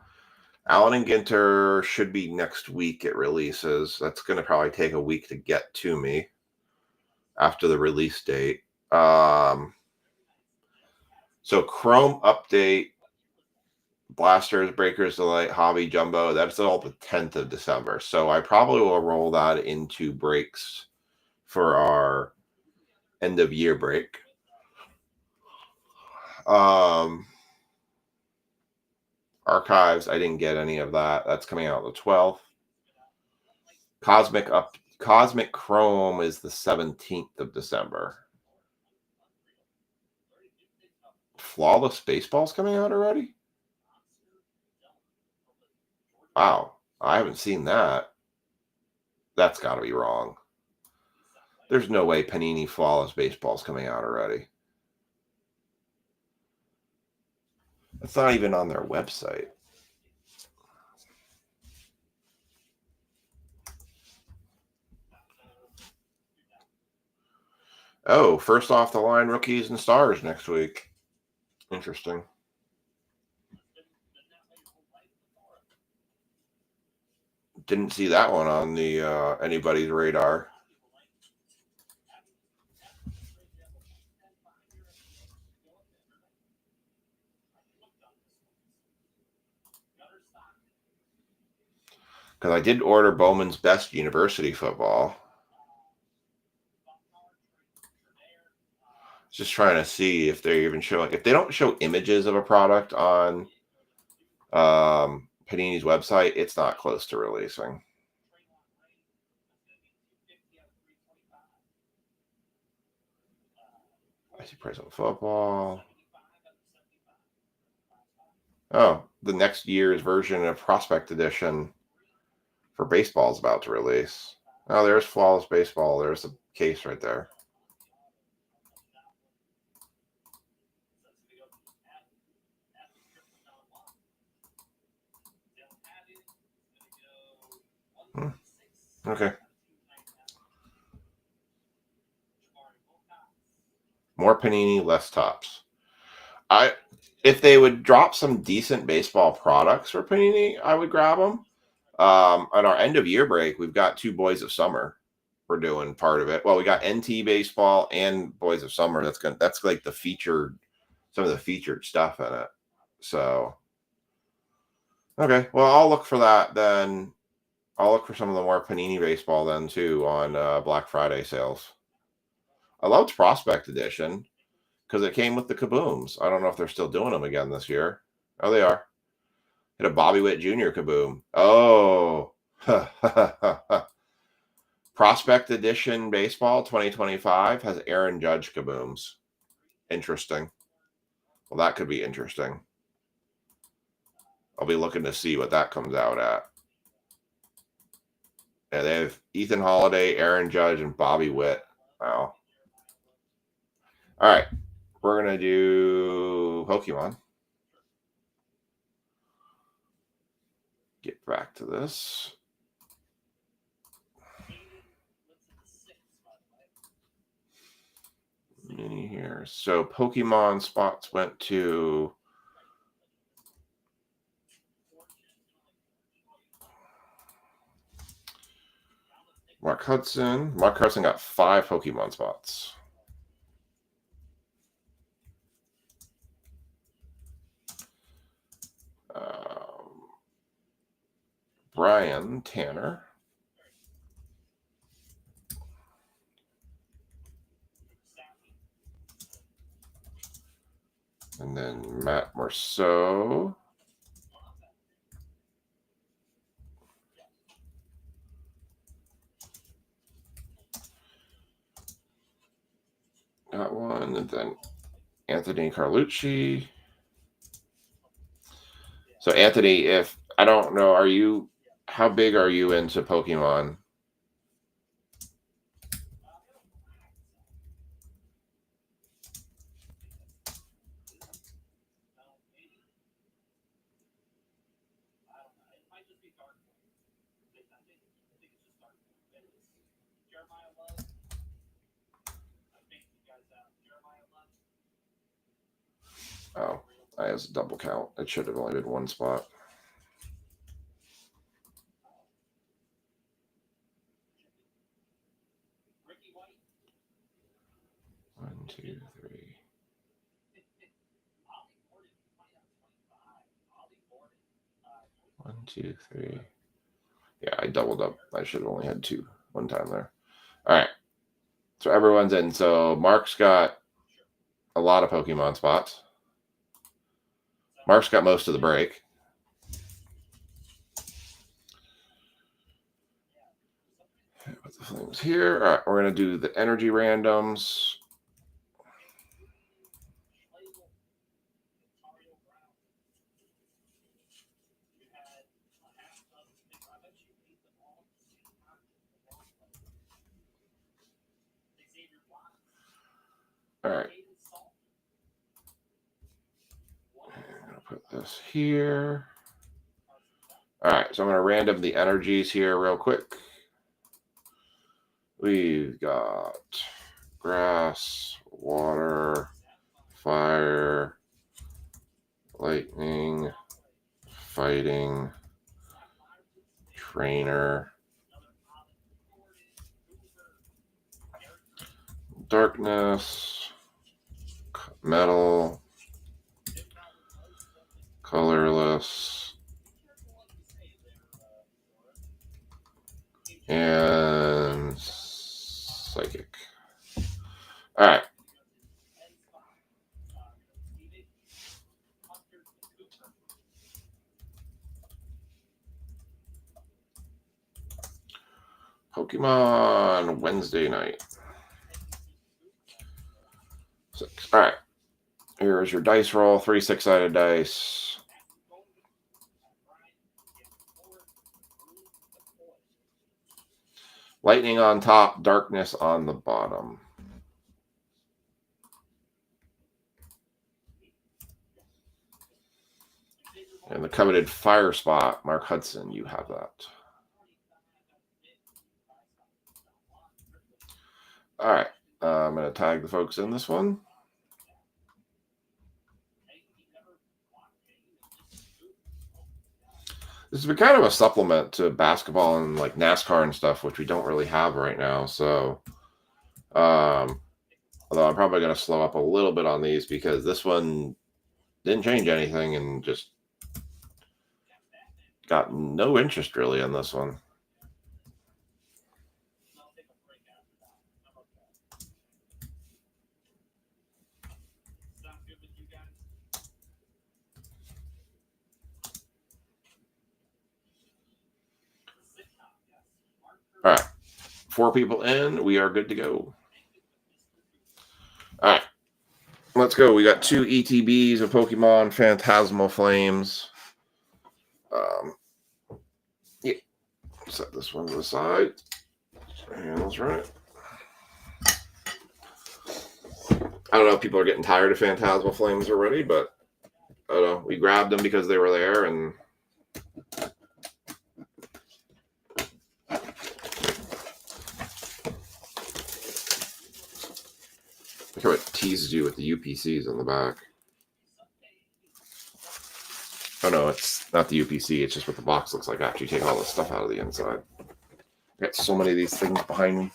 Allen and Ginter should be next week it releases. That's going to probably take a week to get to me after the release date. So Chrome update, Blasters, Breakers, Delight, Hobby, Jumbo, that's all the 10th of December. So I probably will roll that into breaks for our end of year break. Archives, I didn't get any of that. That's coming out on the 12th. Cosmic Chrome is the 17th of December. Flawless Baseball's coming out already? Wow, I haven't seen that. That's got to be wrong. There's no way Panini Flawless Baseball's coming out already. It's not even on their website. Oh, first off the line rookies and stars next week. Interesting. Didn't see that one on the anybody's radar. Because I did order Bowman's Best University Football. Just trying to see if they're even showing. If they don't show images of a product on Panini's website, it's not close to releasing. I see price on football. Oh, the next year's version of Prospect Edition for baseball is about to release. Oh, there's Flawless Baseball. There's a case right there. Okay. More Panini, less Topps. If they would drop some decent baseball products for Panini, I would grab them. On our end of year break, we've got 2 Boys of Summer. We're doing part of it. Well, we got NT baseball and Boys of Summer. That's like the featured, some of the featured stuff in it. So, okay. Well, I'll look for that then. I'll look for some of the more Panini baseball then too on Black Friday sales. I loved Prospect Edition because it came with the kabooms. I don't know if they're still doing them again this year. Oh, they are. Hit a Bobby Witt Jr. kaboom. Oh. Prospect Edition Baseball 2025 has Aaron Judge kabooms. Interesting. Well, that could be interesting. I'll be looking to see what that comes out at. Yeah, they have Ethan Holiday, Aaron Judge, and Bobby Witt. Wow. All right. We're going to do Pokemon. Get back to this. many here. So Pokemon spots went to Mark Hudson. Mark Hudson got 5 Pokemon spots. Brian Tanner. And then Matt Marceau. Got one. And then Anthony Carlucci. So Anthony, if I don't know, how big are you into Pokemon? Oh, I has a double count. It should have only been 1 spot. One, 2, 3. One, 2, 3. Yeah, I doubled up. I should have only had 2 one time there. All right. So everyone's in. So Mark's got a lot of Pokemon spots. Mark's got most of the break. Put the flames here. All right, we're going to do the energy randoms. All right. I'm going to put this here. All right, so I'm going to random the energies here real quick. We've got grass, water, fire, lightning, fighting, trainer, darkness, metal, colorless, and psychic. All right. Pokemon Wednesday night. 6. All right. Here's your dice roll. 3 6-sided dice. Lightning on top, darkness on the bottom. And the coveted fire spot, Mark Hudson, you have that. All right. I'm going to tag the folks in this one. This has been kind of a supplement to basketball and like NASCAR and stuff, which we don't really have right now. So, although I'm probably going to slow up a little bit on these because this one didn't change anything and just got no interest really on this one. All right. 4 people in. We are good to go. All right. Let's go. We got 2 ETBs of Pokemon Phantasmal Flames. Yeah. Set this one to the side. Handles right. I don't know if people are getting tired of Phantasmal Flames already, but I don't know. We grabbed them because they were there, and teases you with the UPCs on the back. Oh no, it's not the UPC. It's just what the box looks like after you take all the stuff out of the inside. I got so many of these things behind me.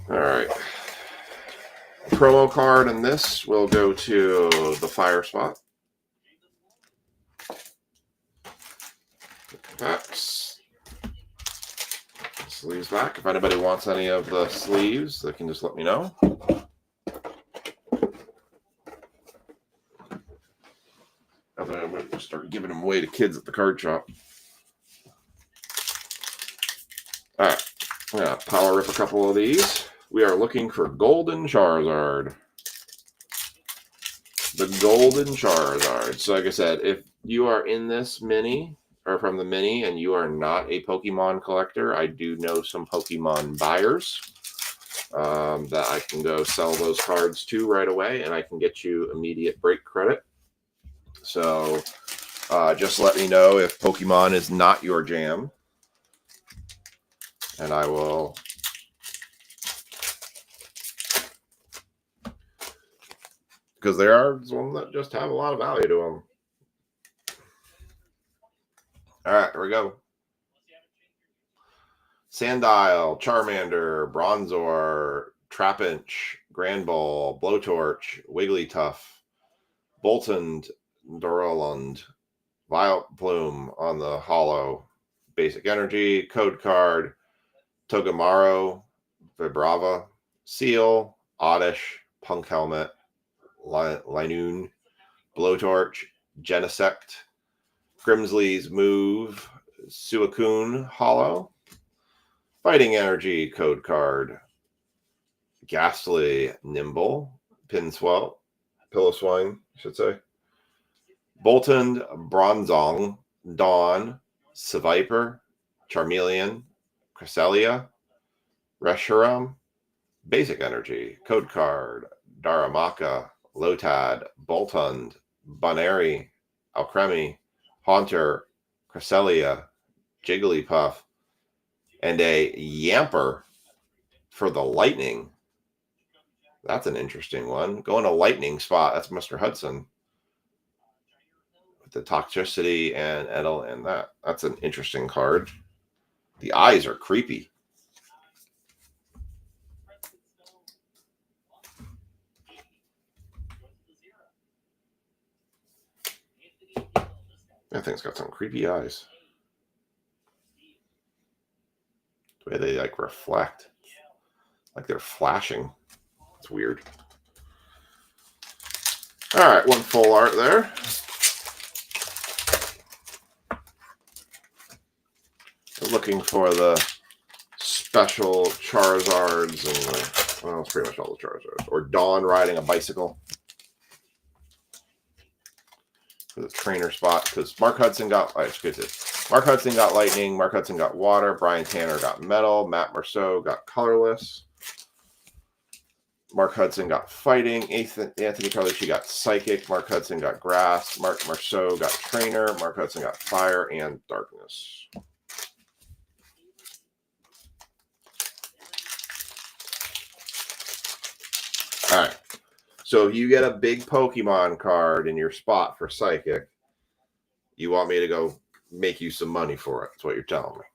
All right. Promo card in this will go to the Fire Spot. Packs. Sleeves back. If anybody wants any of the sleeves, they can just let me know. Otherwise, I'm going to start giving them away to kids at the card shop. All right. I'm going to power rip a couple of these. We are looking for Golden Charizard. The Golden Charizard. So like I said, if you are in this mini, or from the mini, and you are not a Pokemon collector, I do know some Pokemon buyers that I can go sell those cards to right away, and I can get you immediate break credit. So just let me know if Pokemon is not your jam, and I will... Because there are some that just have a lot of value to them. All right, here we go. Sandile, Charmander, Bronzor, Trapinch, Granbull, Blowtorch, Wigglytuff, Boltund, Duralund, Vileplume on the holo, Basic Energy, Code Card, Togedemaru, Vibrava, Seal, Oddish, Punk Helmet, Linoon, Blowtorch, Genesect, Grimsley's Move, Suicune Hollow, Fighting Energy Code Card, Ghastly Nimble, Piloswine, I should say, Boltund, Bronzong, Dawn, Seviper, Charmeleon, Cresselia, Reshiram, Basic Energy Code Card, Darumaka, Lotad, Boltund, Boneri, Alcremie, Haunter, Cresselia, Jigglypuff, and a Yamper for the Lightning. That's an interesting one. Going to Lightning spot. That's Mr. Hudson. With the Toxicity and Edel and that. That's an interesting card. The eyes are creepy. That thing's got some creepy eyes. The way they like reflect. Like they're flashing. It's weird. All right, one full art there. We're looking for the special Charizards and the, well, it's pretty much all the Charizards. Or Dawn riding a bicycle. For the trainer spot, because Mark Hudson got Mark Hudson got Lightning, Mark Hudson got Water, Brian Tanner got Metal, Matt Marceau got Colorless, Mark Hudson got Fighting, Anthony Carlucci got Psychic, Mark Hudson got Grass, Mark Marceau got Trainer, Mark Hudson got Fire and Darkness. All right. So if you get a big Pokemon card in your spot for Psychic, you want me to go make you some money for it. That's what you're telling me.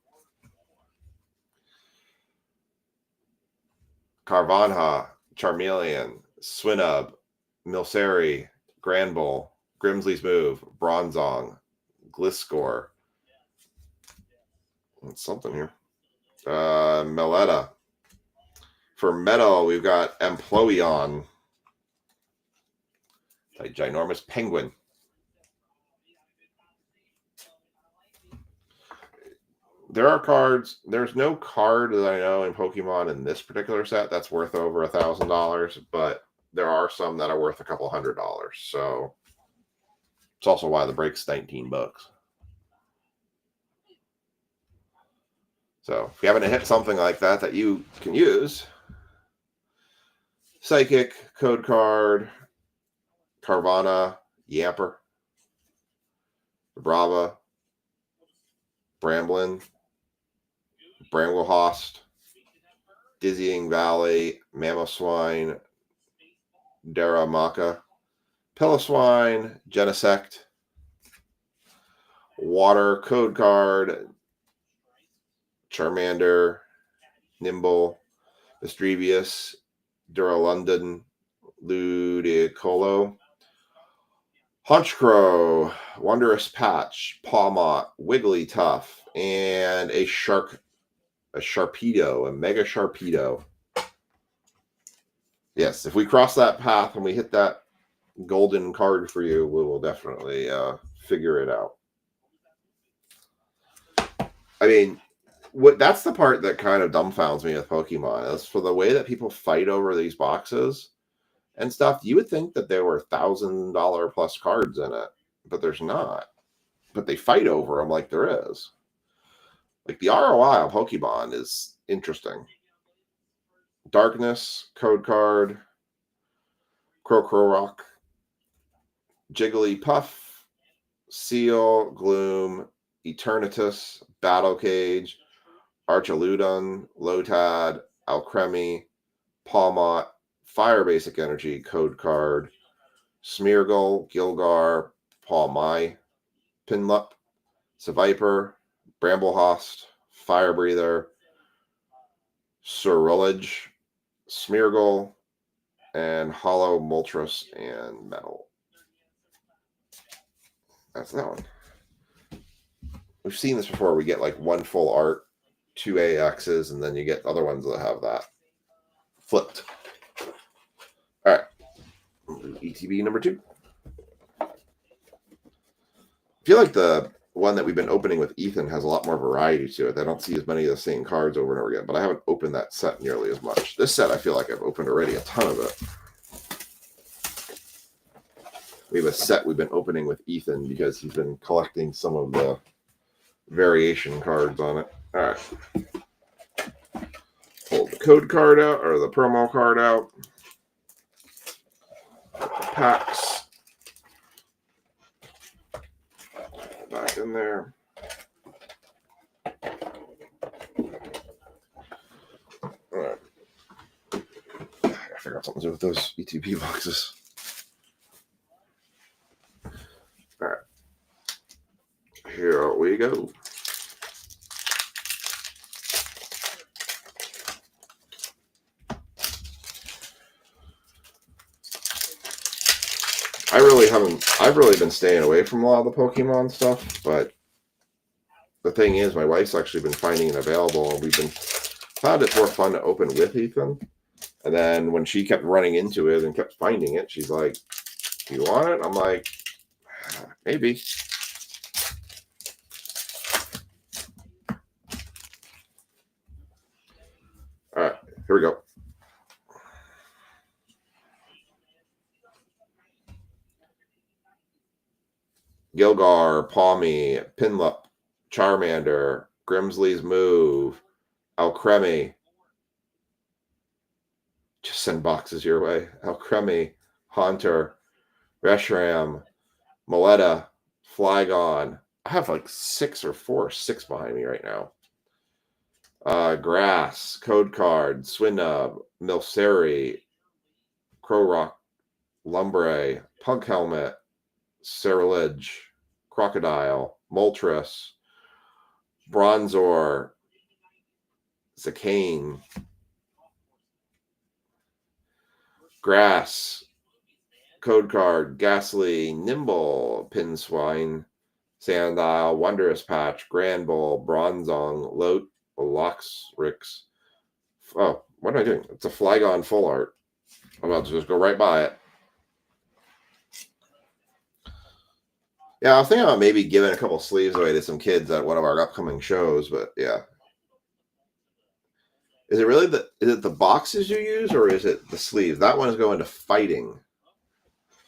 Carvanha, Charmeleon, Swinub, Milcery, Granbull, Grimsley's Move, Bronzong, Gliscor. That's something here. Meletta. For Metal, we've got Emploeon. A ginormous penguin. There are cards. There's no card that I know in Pokemon in this particular set that's worth over $1,000, but there are some that are worth a couple $100. So it's also why the break's $19. So if you happen to hit something like that that you can use, Psychic, Code Card, Carvanha, Yamper, Brava, Bramblin, Bramblehost, Dizzying Valley, Mamoswine, Daramaka, Piloswine, Genesect, Water, Code Card, Charmander, Nimble, Misdrevious, Duraludon, Ludicolo, Honchkrow, Wondrous Patch, Pawmot, Wigglytuff, and a Sharpedo, a Mega Sharpedo. Yes, if we cross that path and we hit that golden card for you, we will definitely figure it out. I mean, that's the part that kind of dumbfounds me with Pokemon is for the way that people fight over these boxes and stuff. You would think that there were $1,000 plus cards in it, but there's not. But they fight over them like there is. Like the ROI on Pokemon is interesting. Darkness, Code Card, Krokorok, Jigglypuff, Seal, Gloom, Eternatus, Battle Cage, Archaludon, Lotad, Alcremie, Pawmot, Fire Basic Energy, Code Card, Smeargle, Gilgar, Pawmi, Pinlup, Seviper, Bramblehost, Fire Breather, Surulage, Smeargle, and Hollow Moltres and Metal. That's that one. We've seen this before. We get like one full art, 2 AXs, and then you get other ones that have that flipped. All right. ETB number 2. I feel like the one that we've been opening with Ethan has a lot more variety to it. I don't see as many of the same cards over and over again, but I haven't opened that set nearly as much. This set, I feel like I've opened already a ton of it. We have a set we've been opening with Ethan because he's been collecting some of the variation cards on it. All right. Pull the code card out, or the promo card out. Packs. Back in there. All right. I forgot something to do with those ETB boxes. All right. Here we go. I've really been staying away from a lot of the Pokemon stuff, but the thing is, my wife's actually been finding it available, and found it more fun to open with Ethan. And then when she kept running into it and kept finding it, she's like, "You want it?" I'm like, "Maybe." All right, here we go. Gilgar, Pawmi, Pinlup, Charmander, Grimsley's Move, Alcremie. Just send boxes your way. Alcremie, Haunter, Reshiram, Moletta, Flygon. I have like 6 behind me right now. Grass, Code Card, Swinub, Milcery, Crowrock, Lumbre, Pug Helmet, Cerulege, Crocodile, Moltres, Bronzor, Zacane, Grass, Code Card, Ghastly, Nimble, Pinswine, Sandile, Wondrous Patch, Granbull, Bronzong, Loxrix. Oh, what am I doing? It's a Flygon full art. I'm about to just go right by it. Yeah, I was thinking about maybe giving a couple sleeves away to some kids at one of our upcoming shows, but yeah. Is it really the boxes you use, or is it the sleeves? That one is going to fighting.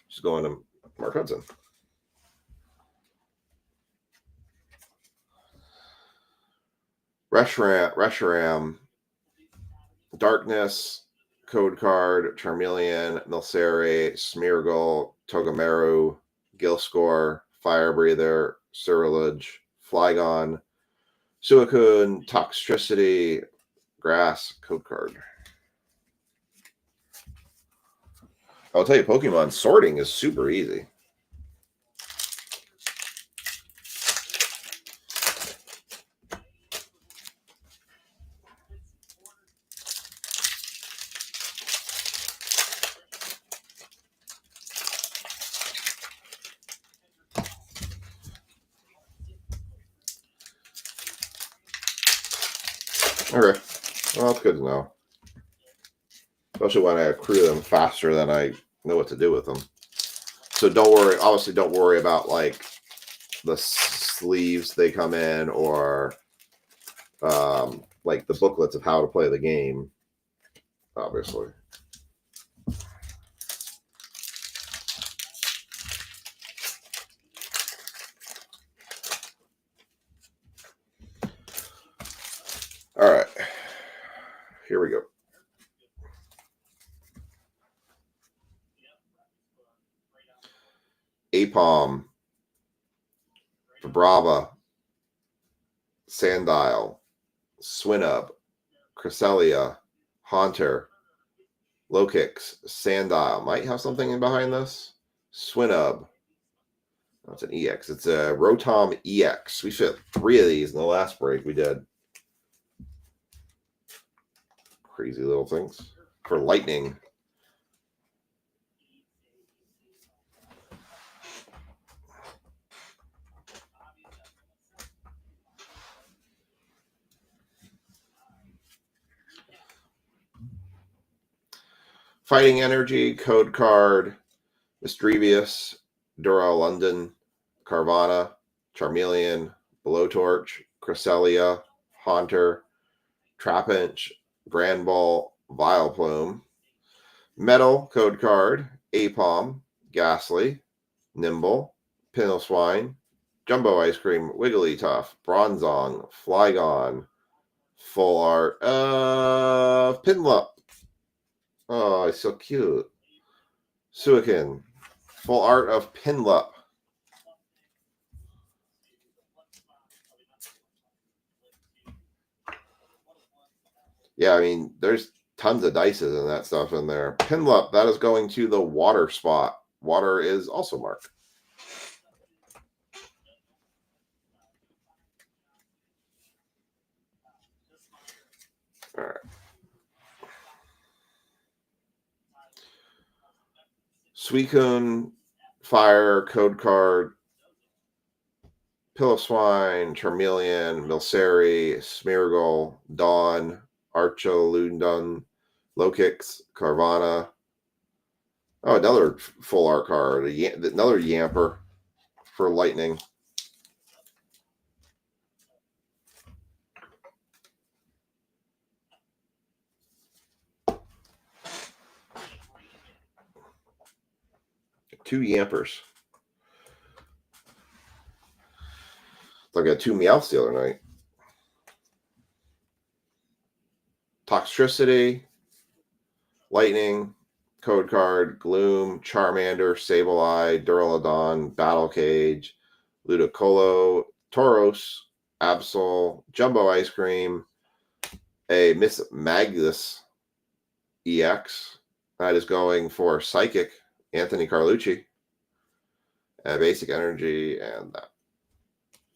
Just going to Mark Hudson. Reshiram, Darkness, Code Card, Charmeleon, Milcery, Smeargle, Togamaru, Gilscore, Fire Breather, Cerulege, Flygon, Suicune, Toxtricity, Grass code card. I'll tell you, Pokemon sorting is super easy. Okay, well, that's good to know. Especially when I accrue them faster than I know what to do with them. So don't worry. Obviously, don't worry about like the sleeves they come in or like the booklets of how to play the game. Obviously. All right. Here we go. Apom, Vibrava, Sandile, Swinub, Cresselia, Haunter, Lokix, Sandile. Might have something in behind this. Swinub. That's an EX. It's a Rotom EX. We fit 3 of these in the last break we did. Crazy little things. For Lightning. Fighting Energy, Code Card, Misdrevious, Duraludon, Carvana, Charmeleon, Blowtorch, Cresselia, Haunter, Trapinch, Granbull, Vileplume, Metal, Code Card, Apom, Ghastly, Nimble, Piloswine, Jumbo Ice Cream, Wigglytuff, Bronzong, Flygon, full art of Pinlup. Oh, it's so cute. Suikin, full art of Pinlup. Yeah, I mean, there's tons of dices and that stuff in there. Pinlup, that is going to the water spot. Water is also marked. All right. Suicune, Fire, Code Card, Piloswine, Charmeleon, Milcery, Smeargle, Dawn, Archaludon, Lokix, Carvana. Oh, another full art card. Another Yamper for Lightning. Two Yampers. I got 2 Meowths the other night. Toxtricity, Lightning, Code Card, Gloom, Charmander, Sableye, Duraludon, Battle Cage, Ludicolo, Tauros, Absol, Jumbo Ice Cream, a Miss Magnus EX. That is going for Psychic, Anthony Carlucci, Basic Energy, and that.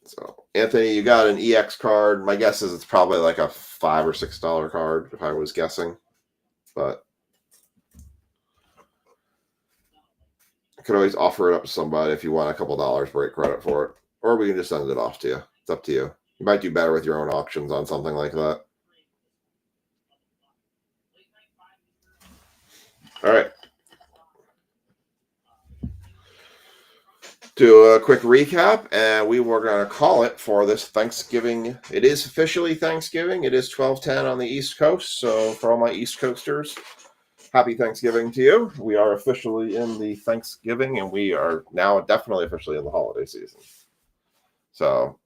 So, Anthony, you got an EX card. My guess is it's probably like a $5 or $6 card, if I was guessing. But I could always offer it up to somebody if you want a couple dollars break credit for it. Or we can just send it off to you. It's up to you. You might do better with your own auctions on something like that. All right. Do a quick recap, and we were going to call it for this Thanksgiving. It is officially Thanksgiving. It is 12:10 on the East Coast. So for all my East Coasters, happy Thanksgiving to you. We are officially in the Thanksgiving, and we are now definitely officially in the holiday season. So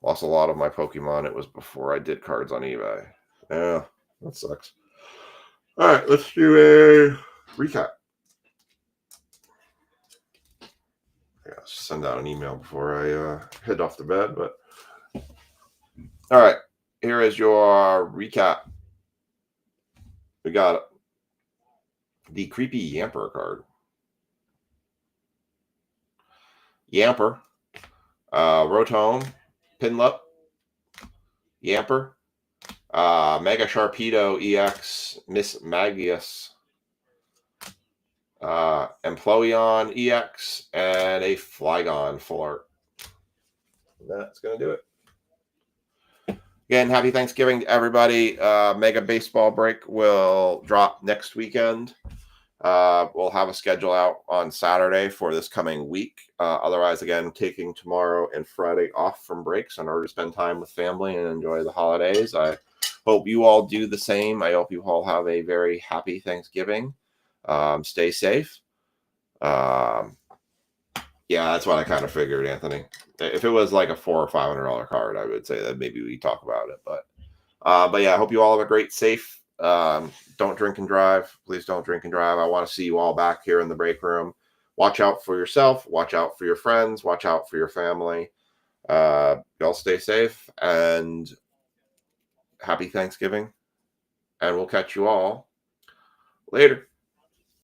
lost a lot of my Pokemon. It was before I did cards on eBay. Yeah, that sucks. All right, let's do a recap. Yeah, send out an email before I head off to bed, but All right. Here is your recap. We got the creepy Yamper card. Yamper, Rotom, Pinlup, Yamper, Mega Sharpedo EX, Miss Magius, Emploion EX, and a Flygon full art. That's going to do it. Again, happy Thanksgiving to everybody. Mega Baseball Break will drop next weekend. We'll have a schedule out on Saturday for this coming week. Otherwise, again, taking tomorrow and Friday off from breaks in order to spend time with family and enjoy the holidays. I hope you all do the same. I hope you all have a very happy Thanksgiving. Stay safe. Yeah, that's what I kind of figured, Anthony. If it was like a $400 or $500 card, I would say that maybe we talk about it. But yeah, I hope you all have a great, safe. Don't drink and drive. Please don't drink and drive. I want to see you all back here in the break room. Watch out for yourself. Watch out for your friends. Watch out for your family. Y'all stay safe and happy Thanksgiving. And we'll catch you all later.